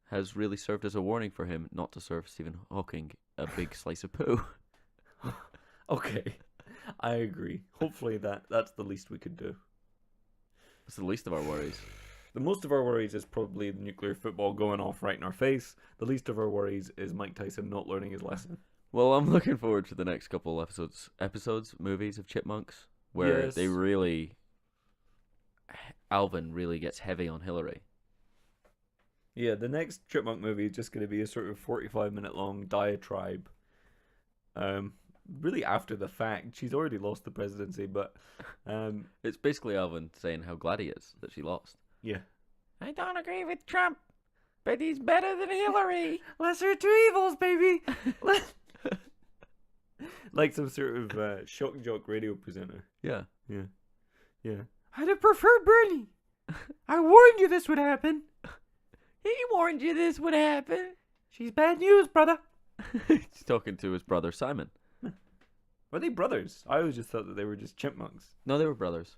has really served as a warning for him not to serve Stephen Hawking a big slice of poo. Okay. I agree. Hopefully that's the least we could do. It's the least of our worries. The most of our worries is probably the nuclear football going off right in our face. The least of our worries is Mike Tyson not learning his lesson. Well, I'm looking forward to the next couple episodes, movies of Chipmunks, where Yes. they really, Alvin really gets heavy on Hillary. Yeah, the next Chipmunk movie is just going to be a sort of 45-minute long diatribe. Really after the fact. She's already lost the presidency, but It's basically Alvin saying how glad he is that she lost. yeah. I don't agree with Trump, but he's better than Hillary. Lesser of two evils, baby. Like some sort of shock jock radio presenter. Yeah. Yeah. I'd have preferred Bernie. I warned you this would happen. He warned you this would happen. She's bad news, brother. He's talking to his brother Simon. Were they brothers? I always just thought that they were just chipmunks. No, they were brothers.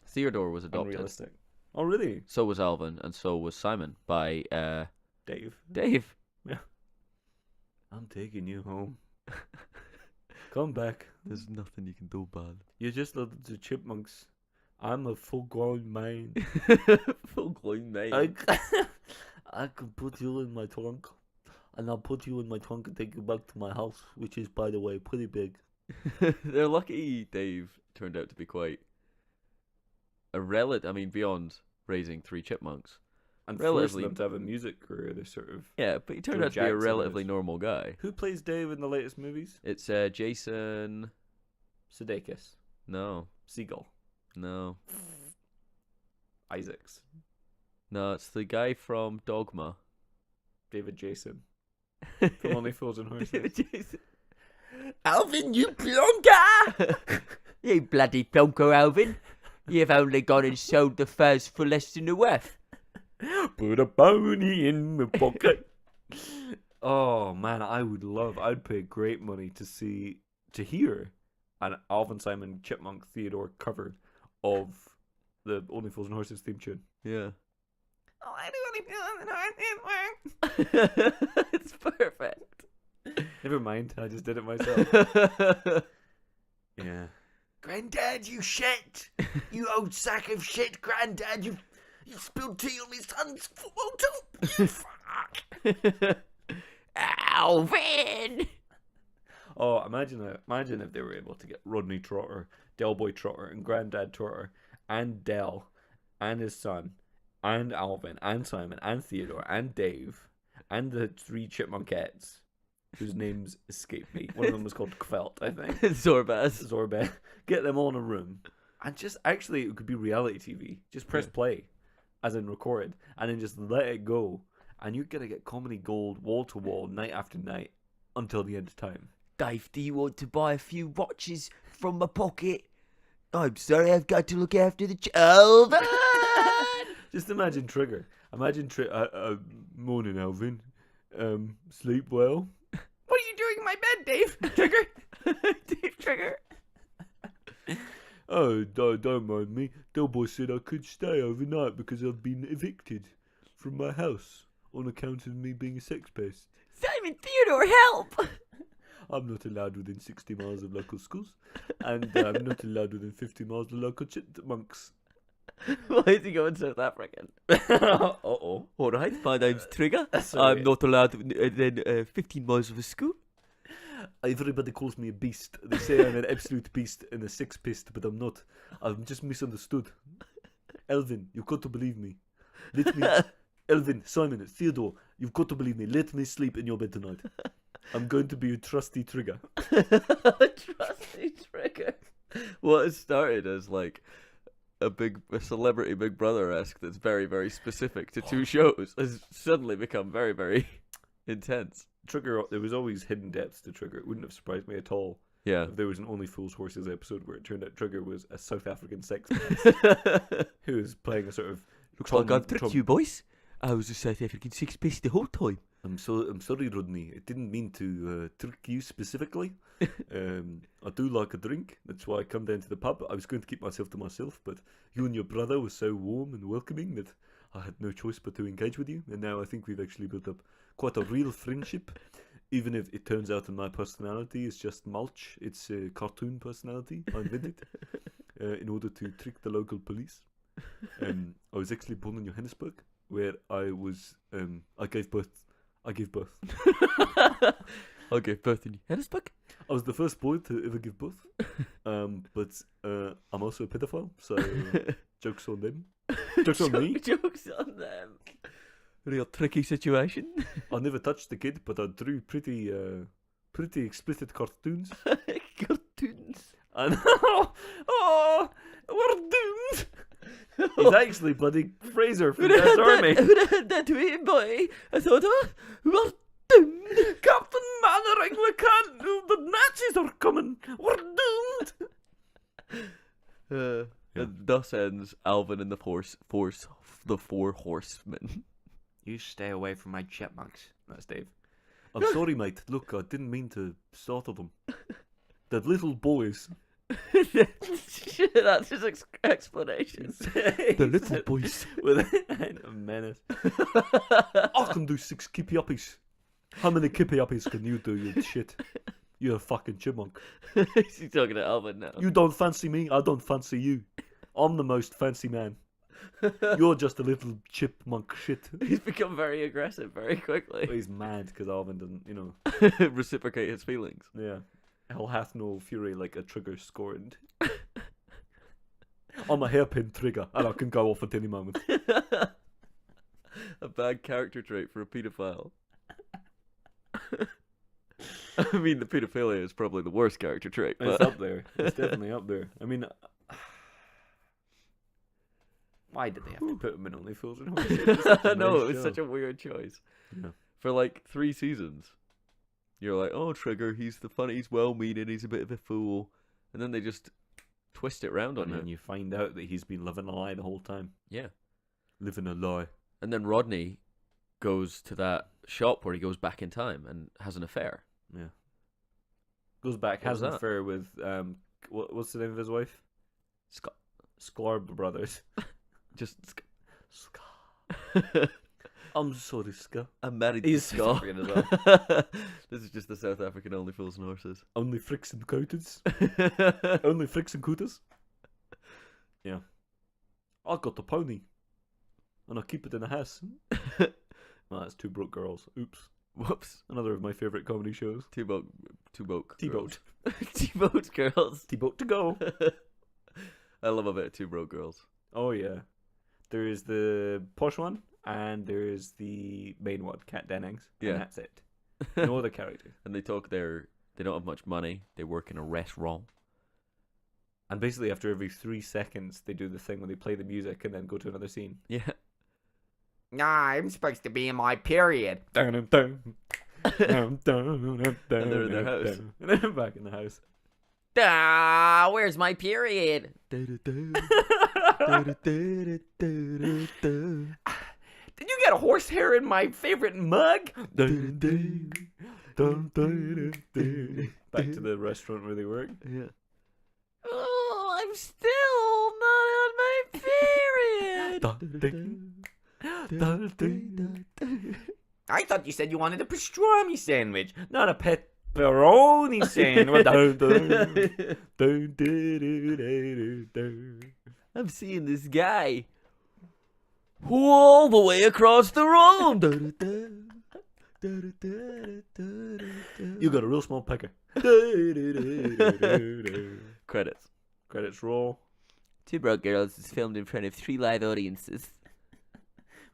Theodore was adopted. Unrealistic. Oh, really? So was Alvin, and so was Simon by Dave. Dave. I'm taking you home. Come back. There's nothing you can do about You're just little the chipmunks. I'm a full-grown man. it. Full grown man. I can put you in my trunk, and I'll put you in my trunk and take you back to my house, which is, by the way, pretty big. They're lucky Dave turned out to be quite a relative. I mean, beyond raising 3 chipmunks. And Relatively- forcing them to have a music career. They're sort of... Yeah, but he turned Joe out to be a Jackson relatively is. normal guy. Who plays Dave in the latest movies? It's Jason. Sudeikis. No, Seagull. no, Isaacs. No, it's the guy from Dogma. David Jason from Only Fools and Horses. David Jason. Alvin, you plonker! You bloody plonker, Alvin. You've only gone and sold the furs for less than the worth. Put a pony in my pocket. Oh man, I'd pay great money to hear an Alvin Simon Chipmunk Theodore cover of the Only Fools and Horses theme tune. Yeah. Oh, I do only feel and horses. It's perfect. Never mind, I just did it myself. Yeah. Granddad, you shit! You old sack of shit, Granddad! You spilled tea on my son's football top! You fuck! Alvin! Oh, imagine if they were able to get Rodney Trotter, Del Boy Trotter, and Granddad Trotter, and Del, and his son, and Alvin, and Simon, and Theodore, and Dave, and the 3 chipmunkettes, whose names escape me. One of them was called Kvelt, I think. Zorbaz. Zorbet. Get them all in a room, and just actually, it could be reality TV. Just press play, as in record, and then just let it go, and you're gonna get comedy gold, wall to wall, night after night, until the end of time. Dave, do you want to buy a few watches from my pocket? I'm sorry, I've got to look after the Alvin! Just imagine Trigger. Morning, Alvin. Sleep well? What are you doing in my bed, Dave? Trigger? Dave Trigger? Oh, don't mind me. Del Boy said I could stay overnight because I've been evicted from my house on account of me being a sex pest. Simon Theodore, help! I'm not allowed within 60 miles of local schools, and I'm not allowed within 50 miles of local chipmunks. Why is he going South African? Uh-oh. Alright, my name's Trigger. Sorry. I'm not allowed within 15 miles of a school. Everybody calls me a beast. They say I'm an absolute beast and a sex pest, but I'm not. I'm just misunderstood. Elvin, you've got to believe me. Let me... Elvin, Simon, Theodore, you've got to believe me. Let me sleep in your bed tonight. I'm going to be a trusty Trigger. Trusty Trigger. What has started as like a celebrity Big Brother-esque that's very, very specific to 2 shows has suddenly become very, very intense. Trigger, there was always hidden depths to Trigger. It wouldn't have surprised me at all Yeah. if there was an Only Fools Horses episode where it turned out Trigger was a South African sex pest who was playing a sort of... Looks like I've tricked you, boys. I was a South African sex pest the whole time. I'm sorry, Rodney. I didn't mean to trick you specifically. I do like a drink. That's why I come down to the pub. I was going to keep myself to myself, but you and your brother were so warm and welcoming that I had no choice but to engage with you. And now I think we've actually built up quite a real friendship. Even if it turns out that my personality is just mulch. It's a cartoon personality. I invented in order to trick the local police. I was actually born in Johannesburg, where I was. I gave birth. I gave birth in Johannesburg. I was the first boy to ever give birth. But I'm also a pedophile, so joke's on them. Joke's on me. Joke's on them. Real tricky situation. I never touched the kid, but I drew pretty explicit cartoons. Cartoons. And oh, we're doomed. He's actually bloody Fraser from Death's Army. Would have had that way, boy. I thought, we're doomed. Captain Mannering, we can't. The Nazis are coming. We're doomed. And thus ends Alvin and the Four Horsemen. You stay away from my chipmunks. That's Dave. I'm sorry, mate. Look, I didn't mean to startle them. They're little boys. That's his explanation. The little boys. With a menace. I can do 6 kippy uppies. How many kippy uppies can you do, you shit? You're a fucking chipmunk. He's talking to Alvin now. You don't fancy me, I don't fancy you. I'm the most fancy man. You're just a little chipmunk shit. He's become very aggressive very quickly. He's mad because Alvin doesn't, reciprocate his feelings. Yeah. Hell hath no fury like a trigger scorned. I'm a hairpin trigger, and I can go off at any moment. A bad character trait for a paedophile. I mean, the paedophilia is probably the worst character trait. But... It's up there. It's definitely up there. I mean, Why did they have to put him in Only Fools and Horses? It was such a No, nice it was show. such a weird choice. Yeah. For like 3 seasons, you're like, oh, Trigger, he's the funny, he's well-meaning, he's a bit of a fool, and then they just twist it round on And then him. you find out that he's been living a lie the whole time. Yeah. Living a lie. And then Rodney goes to that shop where he goes back in time and has an affair. Yeah. Goes back, What has was an that? affair with what's the name of his wife? Scott. Sklar brothers. Just. Ska. I'm sorry, Ska. I'm married He's to South Scott. African as well. This is just the South African Only Fools and Horses. Only fricks and couters. Only fricks and cooters. Yeah. I got the pony. And I keep it in the house. Well, that's Two Broke Girls. Oops. Whoops. Another of my favourite comedy shows. T-boat. T-Boat. T-boat girls. T-Boat to go. I love a bit of Two Broke Girls. Oh, yeah. There's the posh one, and there's the main one, Kat Dennings. Yeah. And that's it. No other characters. And they don't have much money. They work in a restaurant. And basically, after every 3 seconds, they do the thing when they play the music and then go to another scene. Yeah. Nah, I'm supposed to be in my period. And they're in their house. And then back in the house. Ah, where's my period? Did you get a horsehair in my favorite mug? Back to the restaurant where they work. Yeah. Oh, I'm still not on my period. I thought you said you wanted a pastrami sandwich, not a pepperoni sandwich. I'm seeing this guy all the way across the road. You got a real small pecker. Credits. Credits roll. Two Broke Girls is filmed in front of 3 live audiences.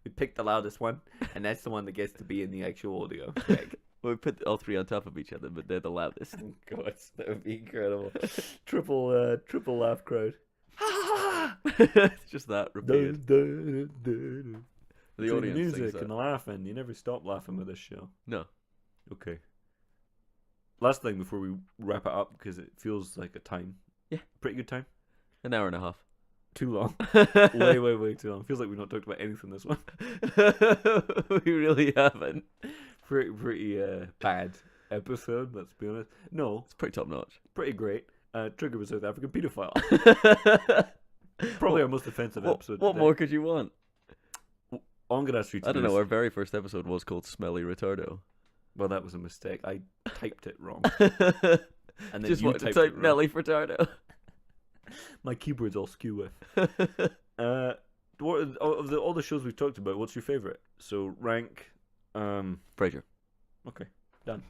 We picked the loudest one, and that's the one that gets to be in the actual audio. Greg. Well, we put all 3 on top of each other, but they're the loudest. God, that would be incredible. Triple laugh crowd. It's just that repeated. The Between audience music sings that. and the laughing, you never stop laughing with this show. No. Okay. Last thing before we wrap it up, because it feels like a time. Yeah. Pretty good time. An hour and a half. Too long. way too long. Feels like we've not talked about anything this one. We really haven't. Pretty bad episode, let's be honest. No, It's pretty top notch. pretty great. Trigger was South African paedophile. Probably our most offensive episode. What today. more could you want? I'm gonna ask you to I don't do know. this. Our very first episode was called Smelly Retardo. Well, that was a mistake. I typed it wrong. And then Just you wanted to typed type it wrong. Nelly Furtado. My keyboard's all skew with. What of all the shows we've talked about, what's your favorite? So rank. Frasier. Okay, done.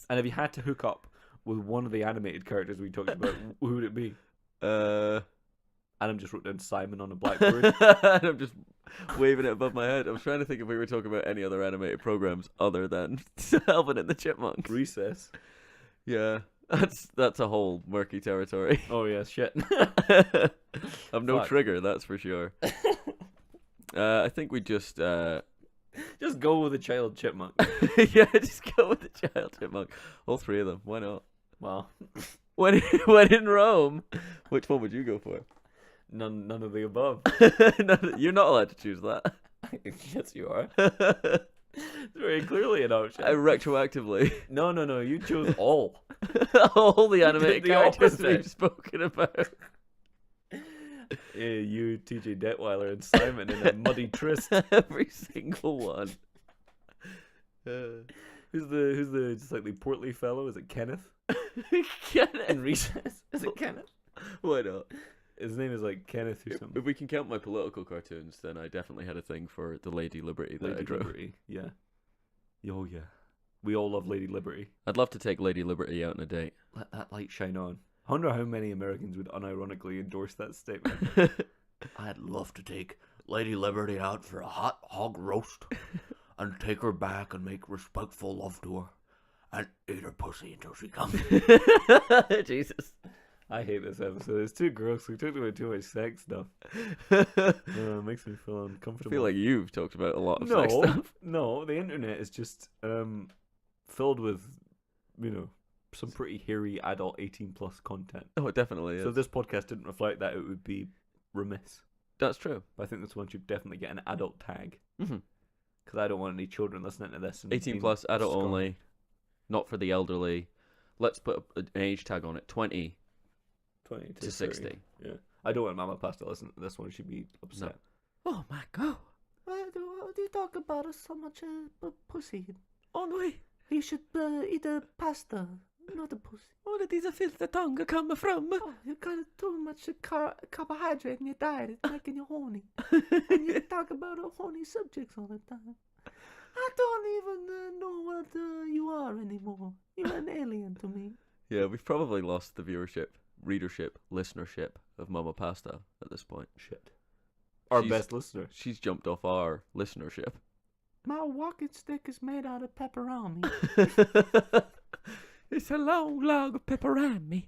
And if you had to hook up with one of the animated characters we talked about, who would it be? Adam just wrote down Simon on a blackboard. And I'm just waving it above my head. I was trying to think if we were talking about any other animated programs other than Alvin and the Chipmunks. Recess. Yeah, that's a whole murky territory. Oh yeah, shit. I'm no Fuck. Trigger, that's for sure. I think we just Just go with a child chipmunk. yeah, just go with the child chipmunk. All 3 of them. Why not? Well, When in Rome, which one would you go for? none of the above. No, you're not allowed to choose that. Yes, you are. It's very clearly an option. Retroactively. No, you chose all. All the animated the characters opposite. we've spoken about. You, TJ Detweiler, and Simon in a muddy tryst. Every single one. Who's the slightly portly fellow? Is it Kenneth? Kenneth. In Recess? Is it Kenneth? Why not? His name is like Kenneth or something. If we can count my political cartoons, then I definitely had a thing for the Lady Liberty that I Lady drew. Liberty. Yeah. Oh yeah. We all love Lady Liberty. I'd love to take Lady Liberty out on a date. Let that light shine on. I wonder how many Americans would unironically endorse that statement. I'd love to take Lady Liberty out for a hot hog roast and take her back and make respectful love to her and eat her pussy until she comes. Jesus. I hate this episode. It's too gross. We talked about too much sex stuff. It makes me feel I uncomfortable. feel like you've talked about a lot of sex no, stuff. no. The internet is just filled with, some pretty hairy adult 18+ content. Oh, it definitely is. So if this podcast didn't reflect that, it would be remiss. That's true. But I think this one should definitely get an adult tag. Mm-hmm. Because I don't want any children listening to this. And 18+, being adult scorned. only, not for the elderly. Let's put an age tag on it, 20 20 to 60. Yeah. I don't want Mama Pasta to listen to this one. She'd be upset. Oh my god. Why do you talk about so much pussy? Oh no. You should eat a pasta, not a pussy. Where did these filthy tongue come from? Oh, you got too much carbohydrate in your diet. It's making you horny. And you talk about horny subjects all the time. I don't even know what you are anymore. You're an alien to me. Yeah, we've probably lost the viewership, readership, listenership of Mama Pasta at this point. Shit. Our She's- best listener. She's jumped off our listenership. My walking stick is made out of pepperoni. It's a long log of pepperami.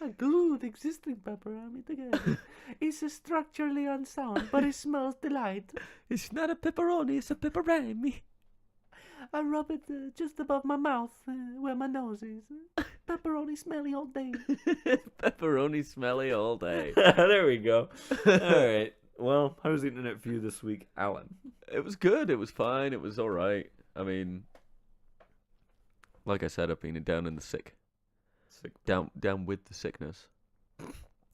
I glued existing pepperoni together. It's structurally unsound, but it smells delight. It's not a pepperoni, it's a pepperami. I rub it just above my mouth, where my nose is. Pepperoni smelly all day. Pepperoni smelly all day. There we go. All right. Well, how was the internet for you this week, Alan? It was good. It was fine. It was all right. I mean, like I said, I've been down in the sick. Down with the sickness.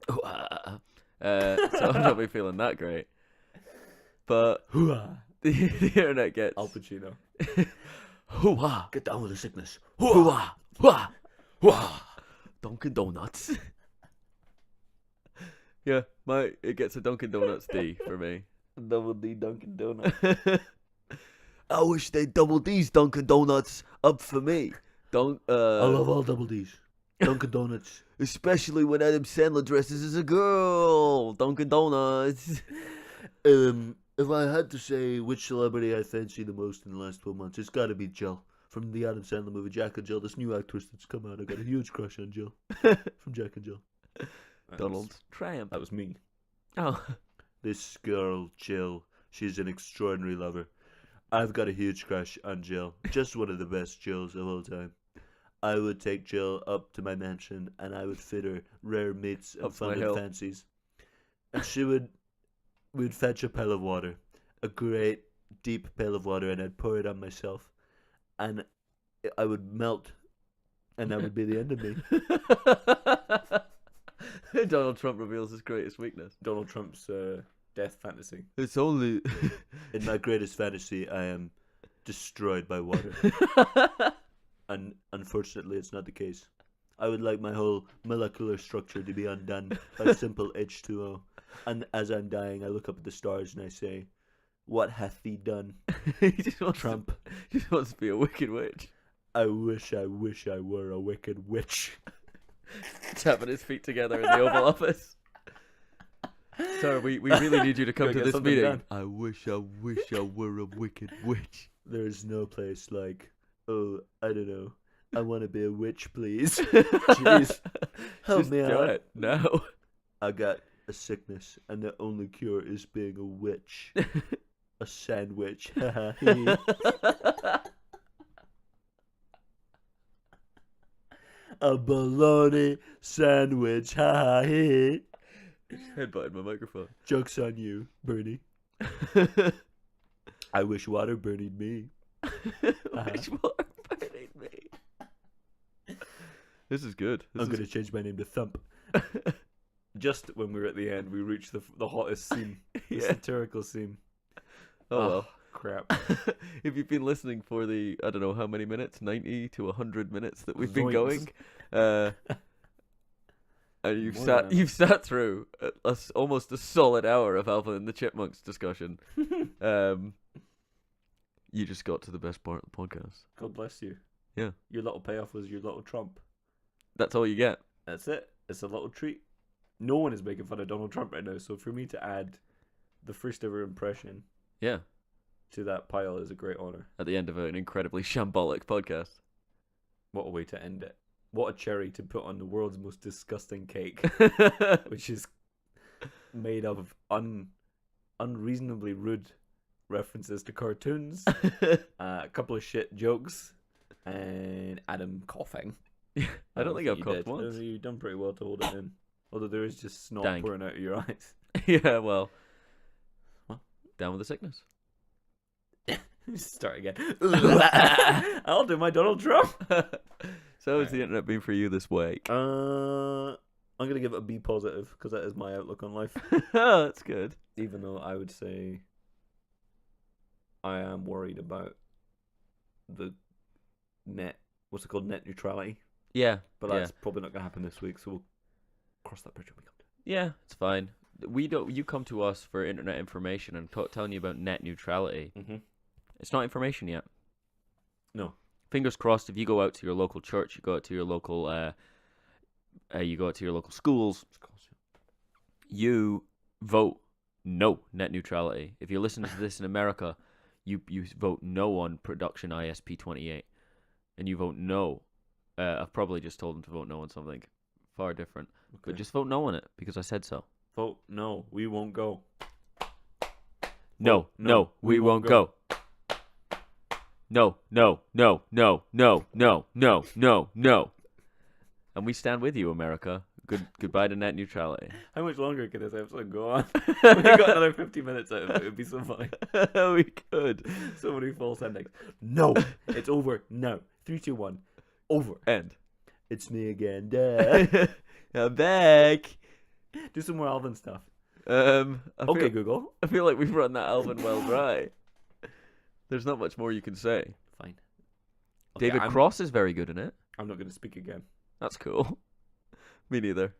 So I've not been feeling that great. But the internet gets... Al Pacino. Hoo-ah! Get down with the sickness. Hoo-ah! Hoo-ah! Hoo-ah! Dunkin' Donuts. Yeah, it gets a Dunkin' Donuts D for me. Double D Dunkin' Donut. I wish they double D's Dunkin' Donuts up for me. I love all double D's. Dunkin' Donuts. Especially when Adam Sandler dresses as a girl. Dunkin' Donuts. If I had to say which celebrity I fancy the most in the last 12 months, it's got to be Jill. From the Adam Sandler movie Jack and Jill, this new actress that's come out. I got a huge crush on Jill. From Jack and Jill. Donald Trump. That was me. Oh. This girl, Jill, she's an extraordinary lover. I've got a huge crush on Jill. Just one of the best Jills of all time. I would take Jill up to my mansion and I would fit her rare meats and Up to my fun hill. and fancies. And we'd fetch a pail of water, a great deep pail of water, and I'd pour it on myself. And I would melt, and that would be the end of me. Donald Trump reveals his greatest weakness. Donald Trump's death fantasy. It's only... In my greatest fantasy, I am destroyed by water. And unfortunately, it's not the case. I would like my whole molecular structure to be undone by simple H2O. And as I'm dying, I look up at the stars and I say, "What hath thee done, he just wants Trump? he just wants to be a wicked witch. I wish I were a wicked witch." Tapping his feet together in the Oval Office. Sir, we really need you to come Gotta to get this something meeting. done. I wish I were a wicked witch. There's no place like, oh, I don't know. I want to be a witch, please. Jeez, help Just me do out. it. No. I got a sickness, and the only cure is being a witch. A sandwich. A bologna sandwich. Ha ha he. Headbutted my microphone. Joke's on you, Bernie. I wish water burning me. Which one burning me? This is good. I'm going to change my name to Thump. Just when we were at the end, we reached the hottest scene. The Yeah. satirical scene. Oh well. Crap. If you've been listening for the, I don't know how many minutes, 90 to 100 minutes that we've been Zoinks. going, and More than that. you've sat through almost a solid hour of Alvin and the Chipmunks discussion, you just got to the best part of the podcast. God bless you. Yeah. Your little payoff was your little Trump. That's all you get. That's it. It's a little treat. No one is making fun of Donald Trump right now, so for me to add the first ever impression Yeah. to that pile is a great honor. At the end of an incredibly shambolic podcast. What a way to end it. what a cherry to put on the world's most disgusting cake, which is made of unreasonably rude references to cartoons, a couple of shit jokes, and Adam coughing. I don't think I've you coughed did. once. You've done pretty well to hold it in. Although there is just snot Dank. pouring out of your eyes. Yeah, well, What? down with the sickness. Start again. I'll do my Donald Trump. So how's the internet been for you this week? I'm gonna give it a B positive because that is my outlook on life. Oh, that's good. Even though I would say I am worried about the net. What's it called? Net neutrality. Yeah, But that's probably not gonna happen this week. So we'll cross that bridge when we come to it. yeah, it's fine. We don't. You come to us for internet information and telling you about net neutrality. Mm-hmm. It's not information yet. No. Fingers crossed. If you go out to your local church, you go out to your local, schools, you vote no net neutrality. If you're listening to this in America, you vote no on production ISP 28, and you vote no. I've probably just told them to vote no on something far different, but just vote no on it because I said so. Vote no. We won't go. No, we won't go. No. And we stand with you, America. Goodbye to net neutrality. How much longer can this episode go on? We got another 50 minutes out of it. It would be so funny. We could. So many false endings. No, it's over. No. 3, 2, 1. Over. End. It's me again. Duh. I'm back. Do some more Alvin stuff. Okay, Google. I feel like we've run that Alvin well dry. There's not much more you can say. Fine. David Cross is very good in it. I'm not going to speak again. That's cool. Me neither.